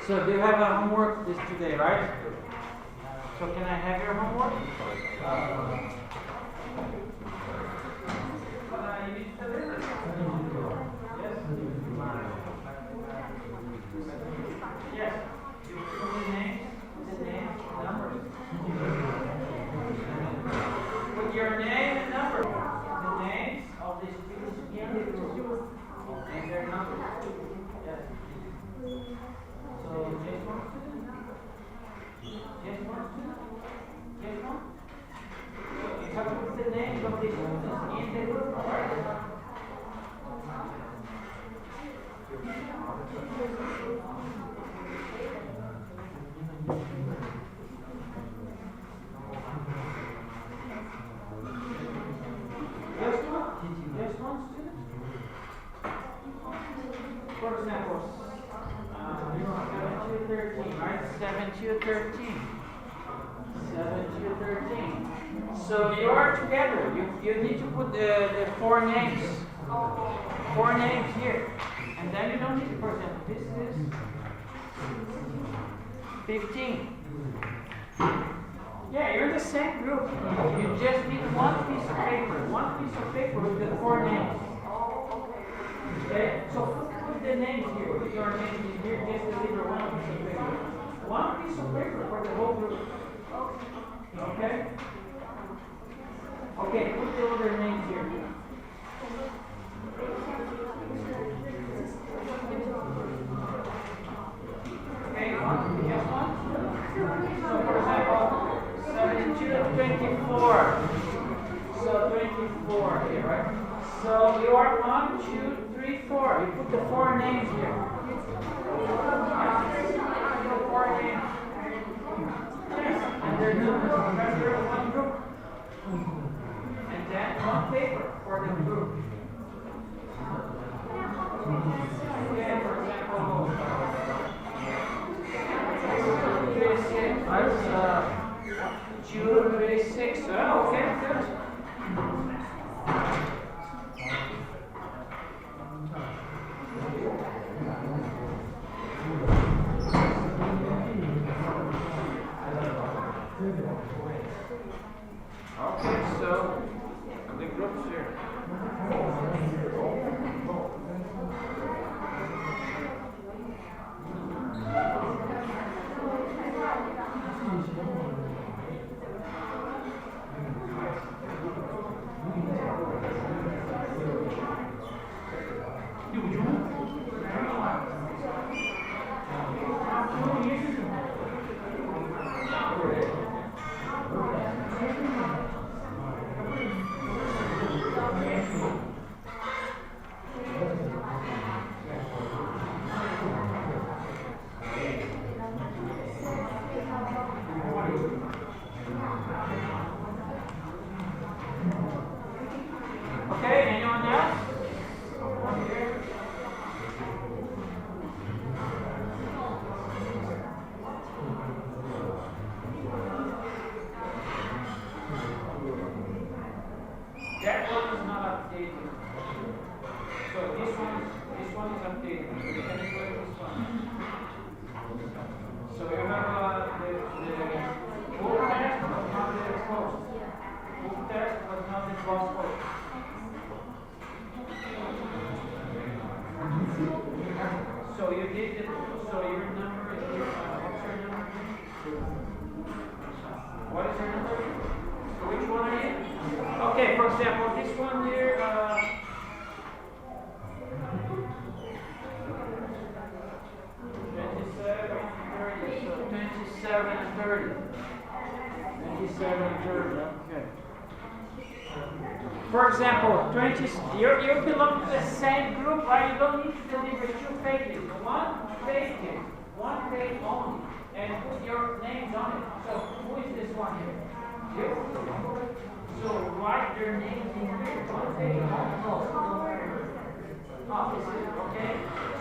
So do you have a homework this today, right? So can I have your homework? You need to deliver. Yes. Yes. You put the names, numbers. Put your name and number. The names of the students in the group and their numbers. Yes. So just one student? Just one student? Just one? So you have to put the names of the students in the group, alright? Just one student? For example, 7 to 13, right? 7 to 13. 7 to 13. So you are together. You need to put the four names. Four names here. And then you don't need to, for example, this is 15. Yeah, you're in the same group. You just need one piece of paper. One piece of paper with the four names. Okay? So put the names here. Put your names in here. Just deliver one piece of paper. One piece of paper for the whole group. Okay? Okay, put the other names here. Okay, one. Yes, one? So for example, 72, 24. So 24 here, right? So you are 1, 2, 3, 4. You put the four names here. The four names. Yes. And they're numbered one group. And then one paper for the group. Okay, for example, 36. That's June 36. Oh, okay, good. Okay, so the groups here. Okay, anyone else? Here. That one is not updated. So this one is updated. You can include this one. So you have the full test but not the exposed. Full test but not the exposed. So you did the, so your number is here. What's your number? What is your number? So which one are you? Okay, for example, this one here, 27 and 30. 27 and 30, okay. For example, 20, you belong to the same group, right? You don't need to deliver 2 pages. One page only, and put your names on it. So who is this one here? You. So write their names in here. 1 page only. Oh, this is okay.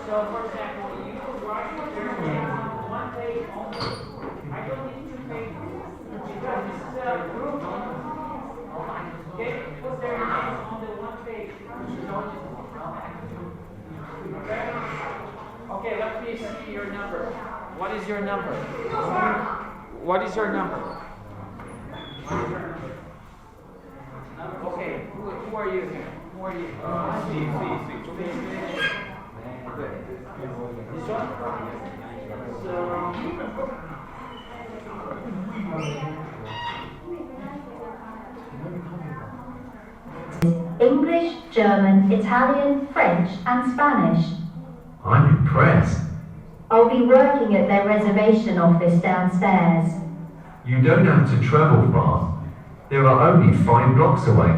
So for example, you write their names on 1 page only. I don't need 2 pages because this is a group. Okay, put their names on the 1 page. Okay. Okay, let me see your number. What is your number? What is your number? Okay, who are you here? Who are you? Good. This one? English, German, Italian, French, and Spanish. I'm impressed. I'll be working at their reservation office downstairs. You don't have to travel far. There are only 5 blocks away.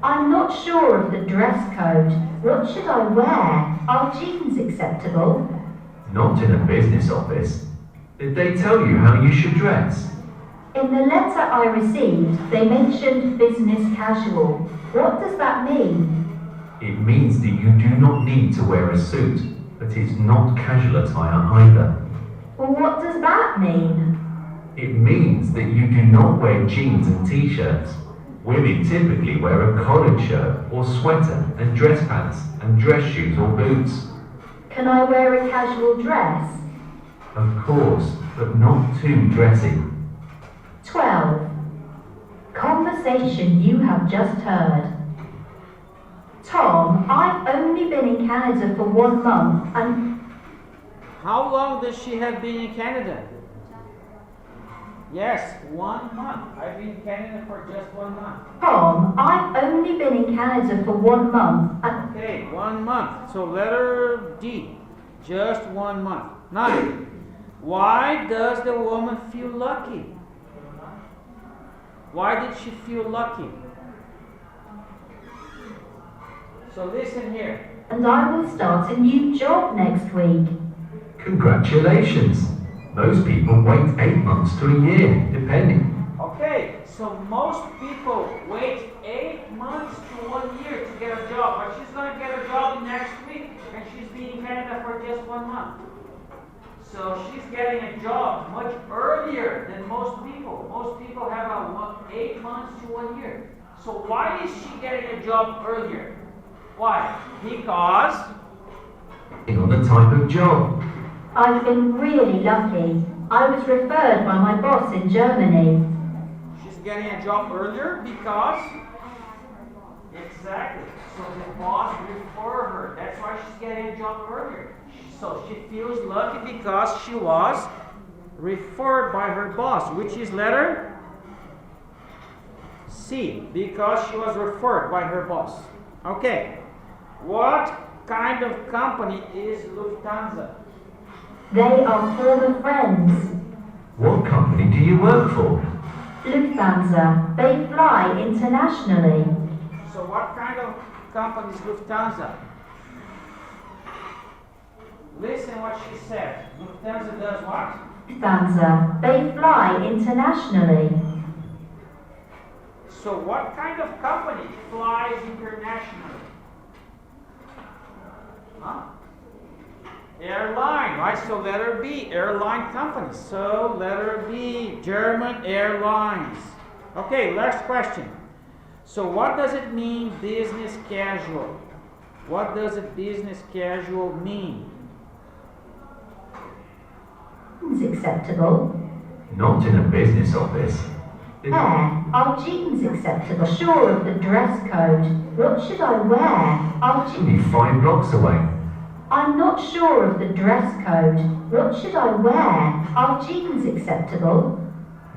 I'm not sure of the dress code. What should I wear? Are jeans acceptable? Not in a business office. Did they tell you how you should dress? In the letter I received, they mentioned business casual. What does that mean? It means that you do not need to wear a suit, but it's not casual attire either. Well, what does that mean? It means that you do not wear jeans and t-shirts. Women typically wear a collared shirt or sweater and dress pants and dress shoes or boots. Can I wear a casual dress? Of course, but not too dressy. 12. Conversation you have just heard. Tom, I've only been in Canada for 1 month and... How long does she have been in Canada? Yes, 1 month. I've been in Canada for just 1 month. Tom, I've only been in Canada for 1 month and... Okay, 1 month. So letter D. Just 1 month. 9. Why does the woman feel lucky? Why did she feel lucky? So listen here. And I will start a new job next week. Congratulations! Most people wait 8 months to a year, depending. Okay, so most people wait 8 months to 1 year to get a job, but she's going to get a job next week, and she's been in Canada for just 1 month. So she's getting a job much earlier than most people. Most people have 8 months to 1 year. So why is she getting a job earlier? Why? Because On the type of job. I've been really lucky. I was referred by my boss in Germany. she's getting a job earlier because exactly. So the boss referred her. That's why she's getting a job earlier. So she feels lucky because she was referred by her boss, which is letter C, because she was referred by her boss. Okay. What kind of company is Lufthansa? They are former friends. What company do you work for? Lufthansa. They fly internationally. So what kind of company is Lufthansa? Listen what she said. Lufthansa does what? Lufthansa. They fly internationally. So what kind of company flies internationally? Huh? Airline, right? So letter B, airline company. So letter B, German Airlines. Okay, last question. So what does it mean business casual? What does a business casual mean? It's acceptable. Not in a business office. Are jeans acceptable? Sure of the dress code. What should I wear? Are Only 5 blocks away. I'm not sure of the dress code. What should I wear? Are jeans acceptable?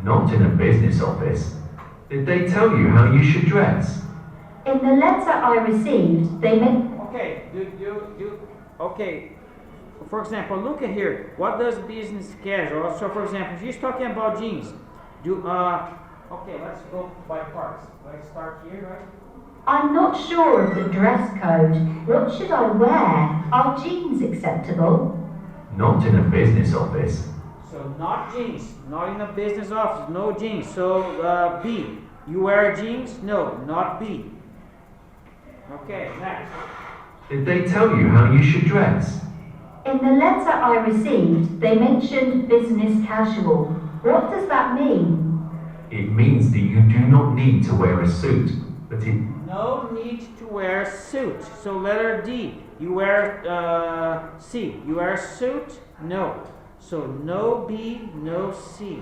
Not in a business office. Did they tell you how you should dress? In the letter I received, they meant... Okay, okay. For example, look at here. What does business casual? So for example, she's talking about jeans. Okay, let's go by parts. Let's start here, right? I'm not sure of the dress code. What should I wear? Are jeans acceptable? Not in a business office. So not jeans. Not in a business office. No jeans. So B. You wear jeans? No, not B. Okay, next. Did they tell you how you should dress? In the letter I received, they mentioned business casual. What does that mean? It means that you do not need to wear a suit, but it... No need to wear a suit. So letter D. You wear C. You wear a suit? No. So no B, no C.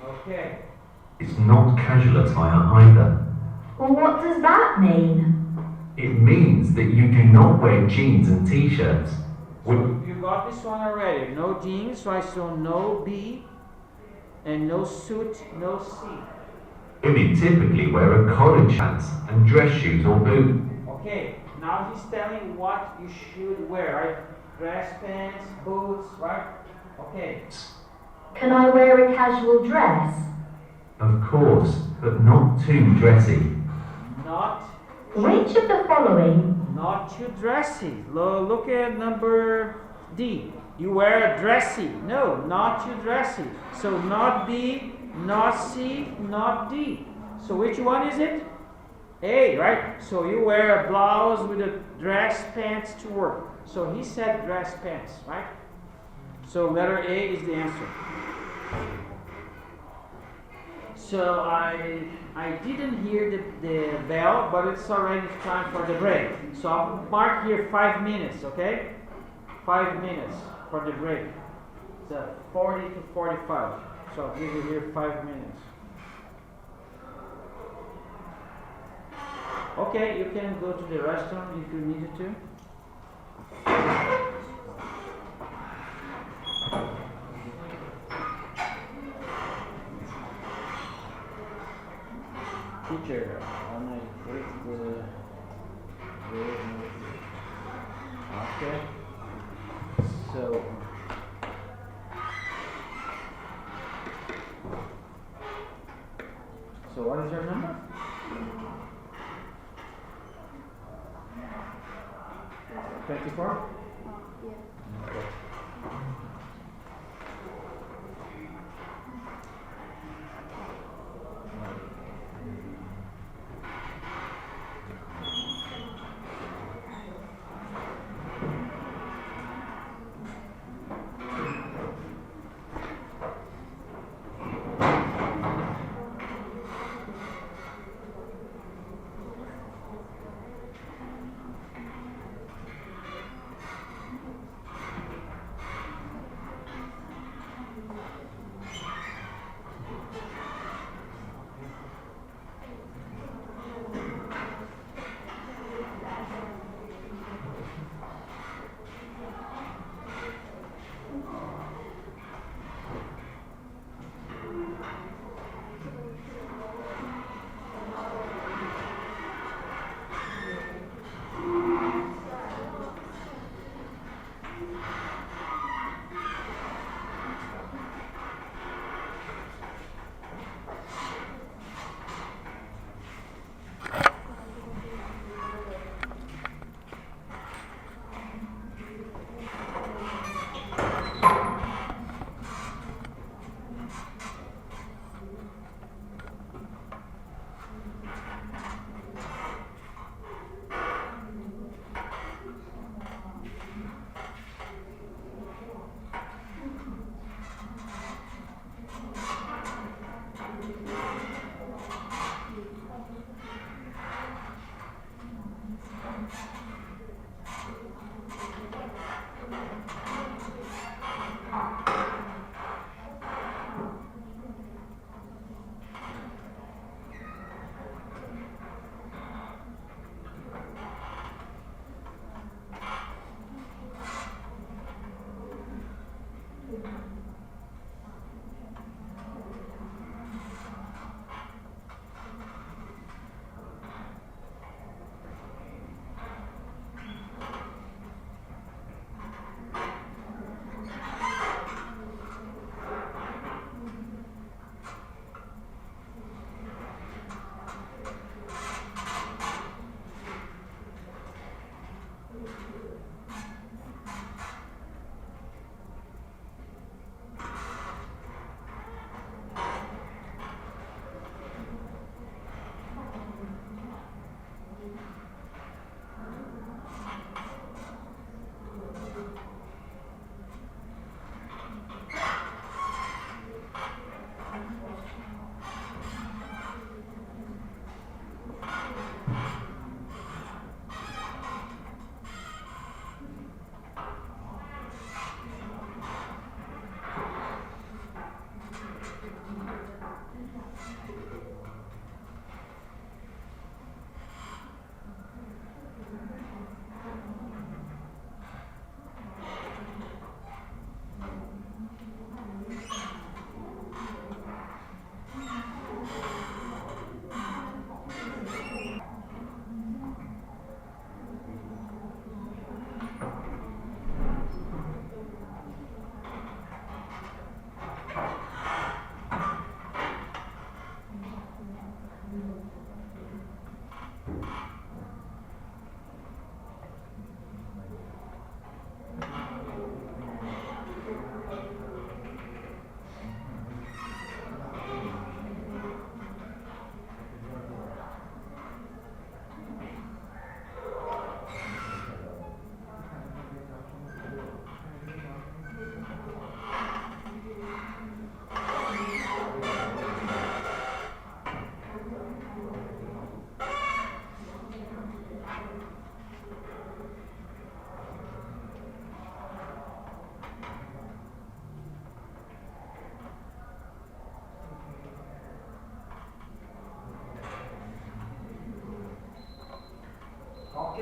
Okay. It's not casual attire either. Well, what does that mean? It means that you do not wear jeans and t-shirts. So you got this one already. No jeans, right? So no B, and no suit, no C. Women typically wear a collared pants and dress shoes or boots. Okay, now he's telling what you should wear, right? Dress pants, boots, right? Okay. Can I wear a casual dress? Of course, but not too dressy. Not. Which of the following? Not too dressy. Look at number D. You wear a dressy. No, not too dressy. So not B, not C, not D. So which one is it? A, right? So you wear a blouse with a dress pants to work. So he said dress pants, right? So letter A is the answer. So I didn't hear the bell, but it's already time for the break. So I'll mark here 5 minutes, okay? 5 minutes for the break. It's 40 to 45. So I'll give you here 5 minutes. Okay, you can go to the restroom if you needed to. Teacher, when I take the okay. So what is your number? 24? Yeah. Okay.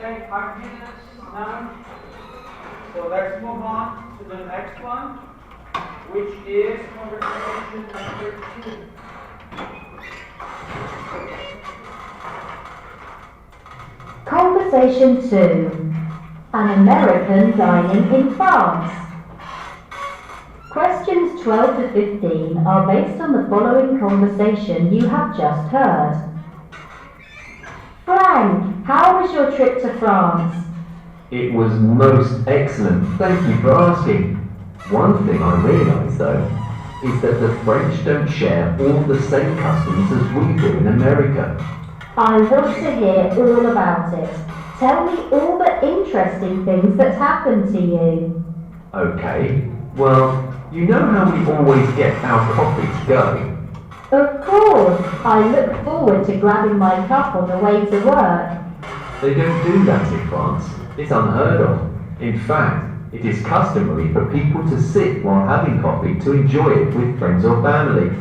take 5 minutes now. So let's move on to the next one, which is conversation number 2. Conversation 2. An American dining in France. Questions 12 to 15 are based on the following conversation you have just heard. Frank, how was your trip to France? It was most excellent, thank you for asking. One thing I realised though, is that the French don't share all the same customs as we do in America. I want to hear all about it. Tell me all the interesting things that happened to you. Okay, well, you know how we always get our coffee to go? Of course, I look forward to grabbing my cup on the way to work. They don't do that in France. It's unheard of. In fact, it is customary for people to sit while having coffee to enjoy it with friends or family.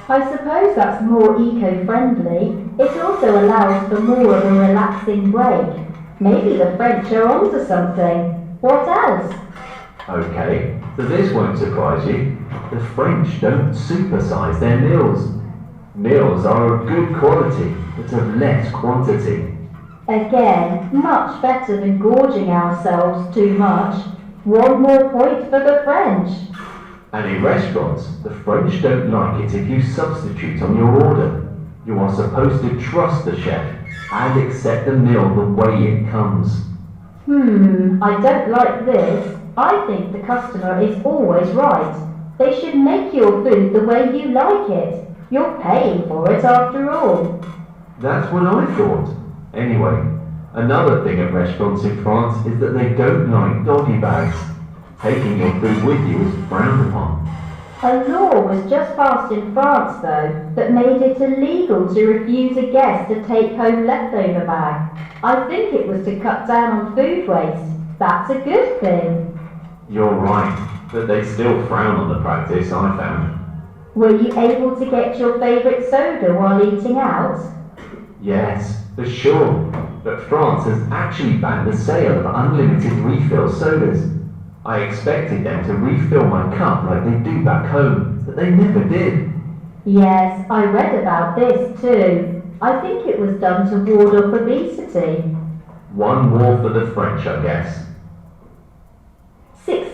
I suppose that's more eco-friendly. It also allows for more of a relaxing break. Maybe the French are onto something. What else? Okay, so this won't surprise you. The French don't supersize their meals. Meals are of good quality, but of less quantity. Again, much better than gorging ourselves too much. One more point for the French. And in restaurants, the French don't like it if you substitute on your order. You are supposed to trust the chef and accept the meal the way it comes. I don't like this. I think the customer is always right. They should make your food the way you like it. You're paying for it after all. That's what I thought. Anyway, another thing at restaurants in France is that they don't like doggy bags. Taking your food with you is frowned upon. A law was just passed in France, though, that made it illegal to refuse a guest to take home leftover bag. I think it was to cut down on food waste. That's a good thing. You're right, but they still frown on the practice, I found. Were you able to get your favourite soda while eating out? Yes, for sure. But France has actually banned the sale of unlimited refill sodas. I expected them to refill my cup like they do back home, but they never did. Yes, I read about this too. I think it was done to ward off obesity. One more for the French, I guess. 6.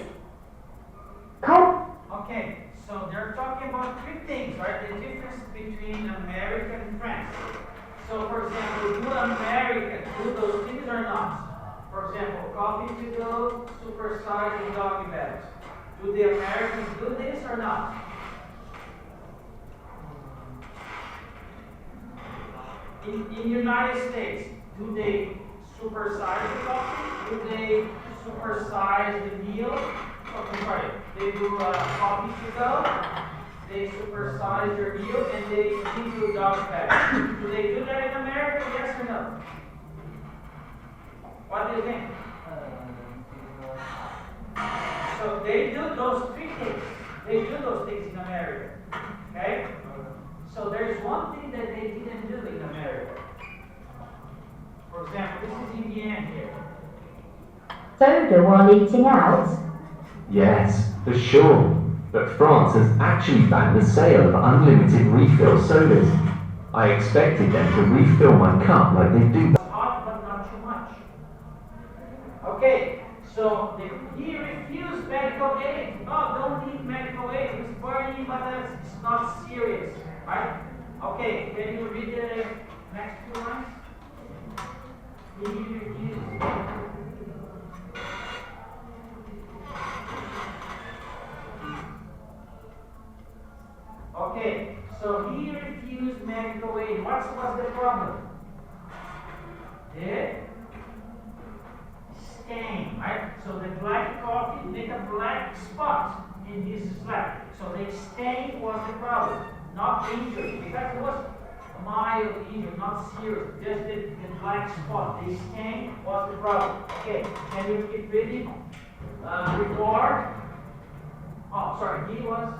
Okay, so they're talking about 3 things, right? The difference between America and France. So, for example, do America do those things or not? For example, coffee to go, supersize, and doggy bags. Do the Americans do this or not? In United States, do they supersize the coffee? Do they supersize the meal? Oh, sorry, they do coffee to go. They supersize your meal and they give you dog bags. Do they do that in America? Yes or no? What do you think? So they do those 3 things. They do those things in America. Okay? So there's one thing that they didn't do in America. For example, this is in the end here. Soda while eating out? Yes, for sure. But France has actually banned the sale of unlimited refill sodas. I expected them to refill my cup like they do. Hot, but not too much. Okay, so he refused medical aid. Oh, don't need medical aid. He's burning, but it's not serious, right? Okay, can you read the next 2 lines? He refused. Okay, so he refused medical aid. What was the problem? The stain, right? So the black coffee made a black spot in his slab. So the stain was the problem, not injury, because it was mild injury, not serious. Just the black spot, the stain was the problem. Okay, can you keep reading? Report. Oh, sorry, he was.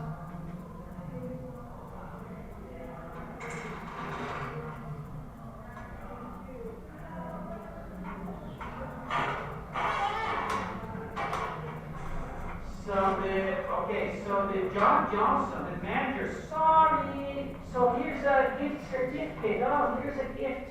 So the John Johnson, the manager, sorry. So here's a gift certificate. Oh, here's a gift.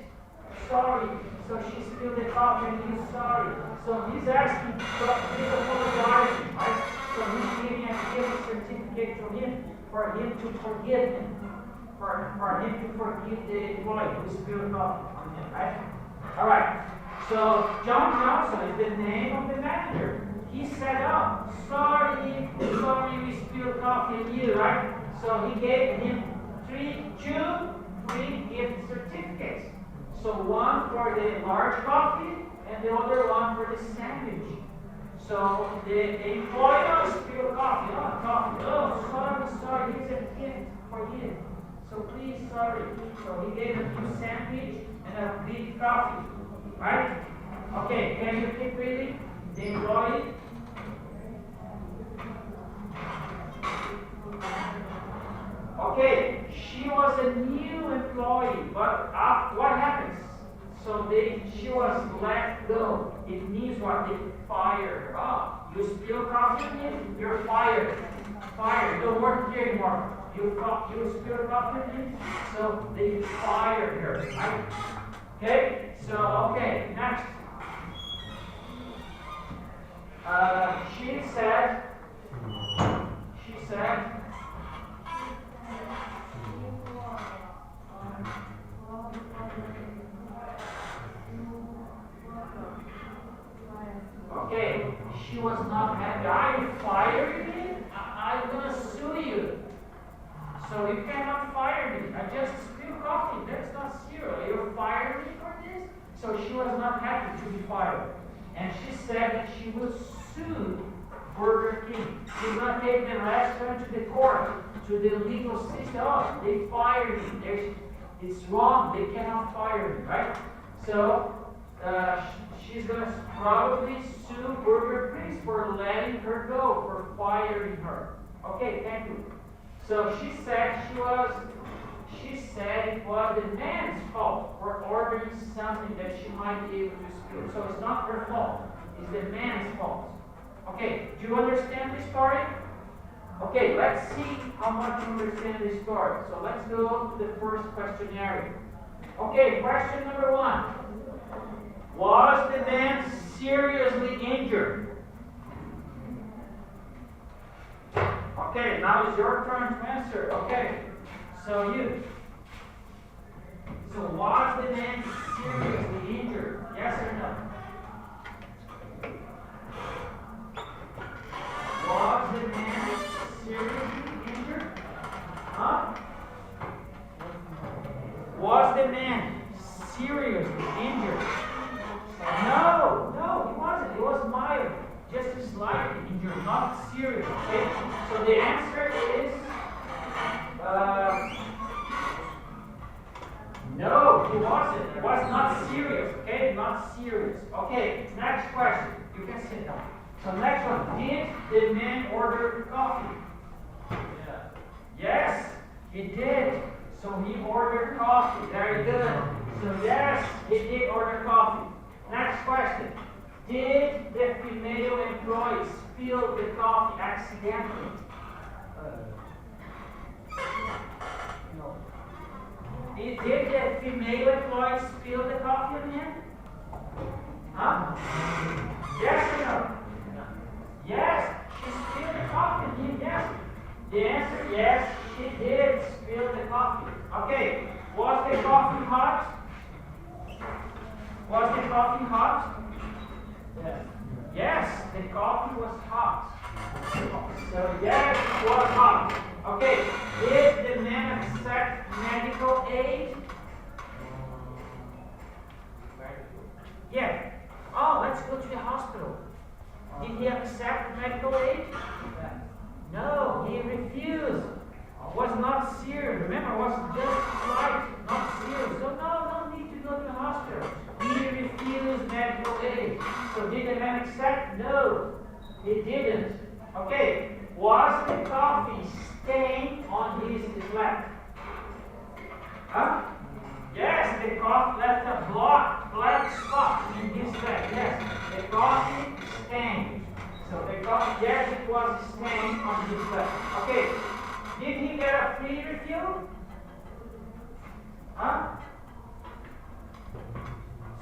Sorry. So she spilled the coffee and he's sorry. So he's asking for he's apologizing, right? So he's giving a gift certificate to him for him to forgive him. For him to forgive the employee who spilled coffee on him, right? Alright. So John Johnson is the name of the manager. He said, oh, sorry, we spilled coffee on you, right? So he gave him two free gift certificates. So one for the large coffee and the other one for the sandwich. So the employee spilled coffee. Oh, sorry, here's a gift for you. So please, sorry. So he gave him a sandwich and a big coffee, right? Okay, can you keep reading? The employee. Okay, she was a new employee, but what happens? So she was let go. It means what? They fired her. Oh, you spill coffee on me? You're fired. Fired. Don't work here anymore. You spill coffee on me? So they fired her. Right? Okay, so next. She said, she was not happy. Are you firing me? I'm gonna sue you. So you cannot fire me. I just spilled coffee. That's not serious. You're firing me for this? So she was not happy to be fired. And she said that she would sue Burger King. She's going to take the restaurant to the court, to the legal system. Oh, they fired me. It's wrong. They cannot fire me, right? So she's going to probably sue Burger King for letting her go, for firing her. Okay, thank you. So she said it was the man's fault for ordering something that she might be able to spill. So it's not her fault. It's the man's fault. Okay, do you understand the story? Okay, let's see how much you understand the story. So let's go to the first questionnaire. Okay, question number 1. Was the man seriously injured? Okay, now it's your turn to answer. Okay, so you. So was the man seriously injured? Yes or no? Was the man seriously injured? Huh? Was the man seriously injured? No, he wasn't. It was mild. Just slightly injured, not serious. Okay? So the answer is no, he wasn't. It was not serious. Okay, not serious. Okay, next question. You can sit down. So next one. Did the man order coffee? Yeah. Yes, he did. So he ordered coffee. Very good. So yes, he did order coffee. Next question. Did the female employee spill the coffee accidentally? No. Did the female employee spill the coffee on him? Huh? Yes or no? Yes, she spilled the coffee on him, yes. The answer, yes, she did spill the coffee. Okay, was the coffee hot? Was the coffee hot? Yes. Yes, the coffee was hot. So yes, it was hot. Okay, did the man accept medical aid? Yeah. Oh, let's go to the hospital. Did he accept medical aid? No, he refused. Was not serious. Remember, was just slight, not serious. So no need to go to the hospital. He refused medical aid. So did the man accept? No, he didn't. Okay, was the coffee stained on his leg? Huh? Yes, the coffee left a black spot in his leg. Yes, the coffee stained. So the because yes, it was his name on the display. Okay, did he get a free refill? Huh?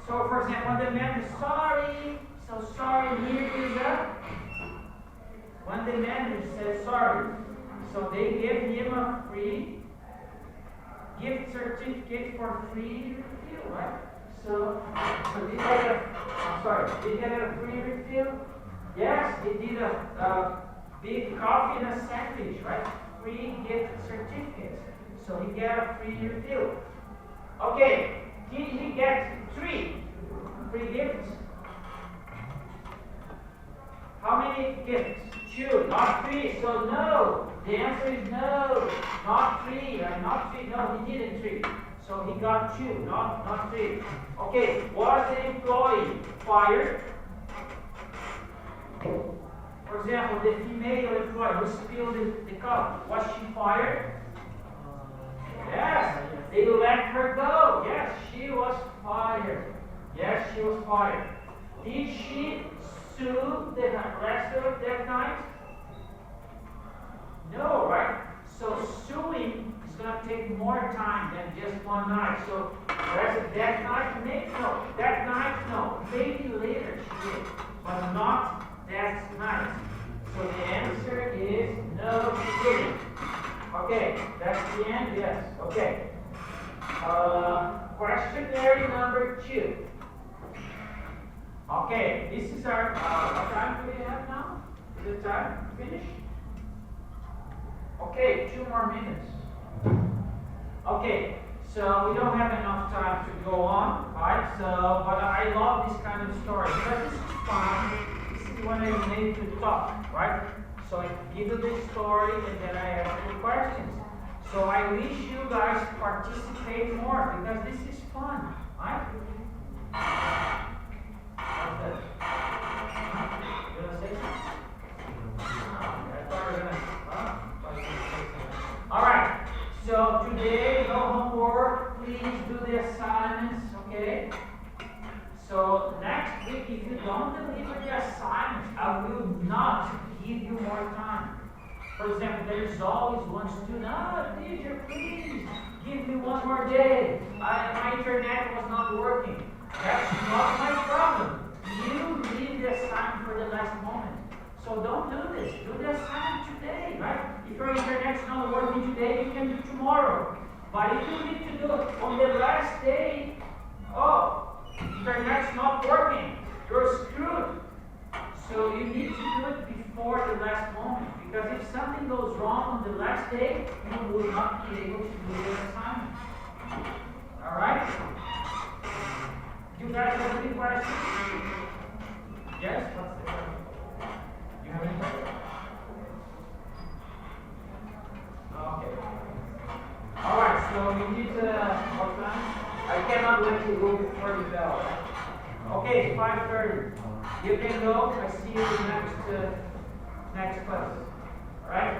So for example, when the man is sorry, so sorry, here is a, when the manager says sorry, so they give him a free gift certificate for free refill, right? So did he get did he get a free refill? Yes, he did a big coffee and a sandwich, right? Free gift certificate. So he got a free refill. Okay, did he get 3 free gifts? How many gifts? 2, not 3. So no. The answer is no. Not 3. Not 3. No, he didn't 3. So he got 2, not 3. Okay, was the employee fired? For example, the female employee who spilled the cup, was she fired? Yes, they let her go. Yes, she was fired. Yes, she was fired. Did she sue the restaurant that night? No, right? So suing is going to take more time than just one night. So that night, no. That night, no. Maybe later she did, but not that night. So the answer is no, she didn't. Okay, that's the end, yes. Okay. Questionnaire number 2. Okay, this is our, what time do we have now? Is it time to finish? Okay, 2 more minutes. Okay, so we don't have enough time to go on, right? So, but I love this kind of story because this is fun. This is when I need to talk, right? So I give you the story and then I ask you questions. So I wish you guys participate more because this is fun, right? What's that? You want to say something? I thought you were going to. Alright, so today, no homework. Please do the assignments, okay? So next week, if you don't deliver the assignments, I will not give you more time. For example, there is always one student, teacher, please give me one more day. My internet was not working. That's not my problem. You leave the assignment for the last moment. So don't do this. Do the assignment today, right? If your internet's not working today, you can do tomorrow. But if you need to do it on the last day, internet's not working. You're screwed. So you need to do it before the last moment. Because if something goes wrong on the last day, you will not be able to do the assignment. Alright? You guys have any questions? Yes? What's the question? You have any questions? Okay. Alright, so we need what time? I cannot let you go before the bell. Okay, 5:30. You can go. I see you next class. Alright?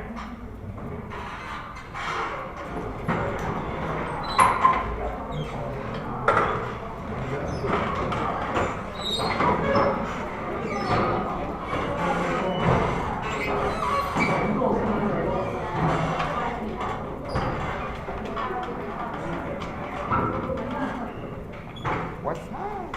What's nice?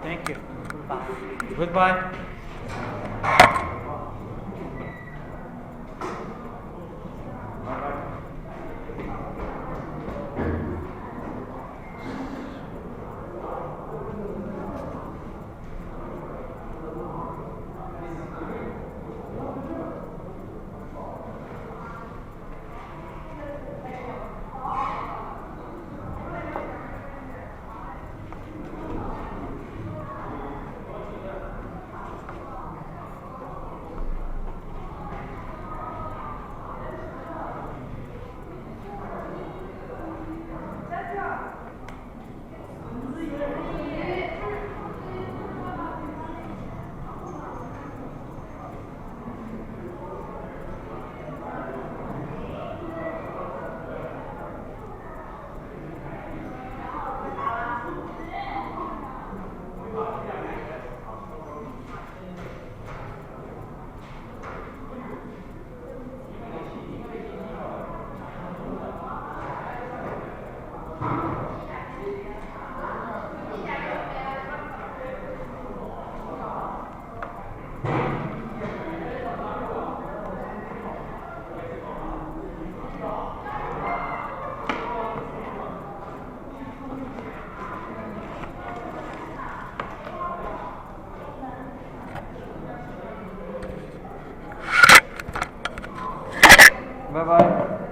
Thank you. Goodbye. Bye bye.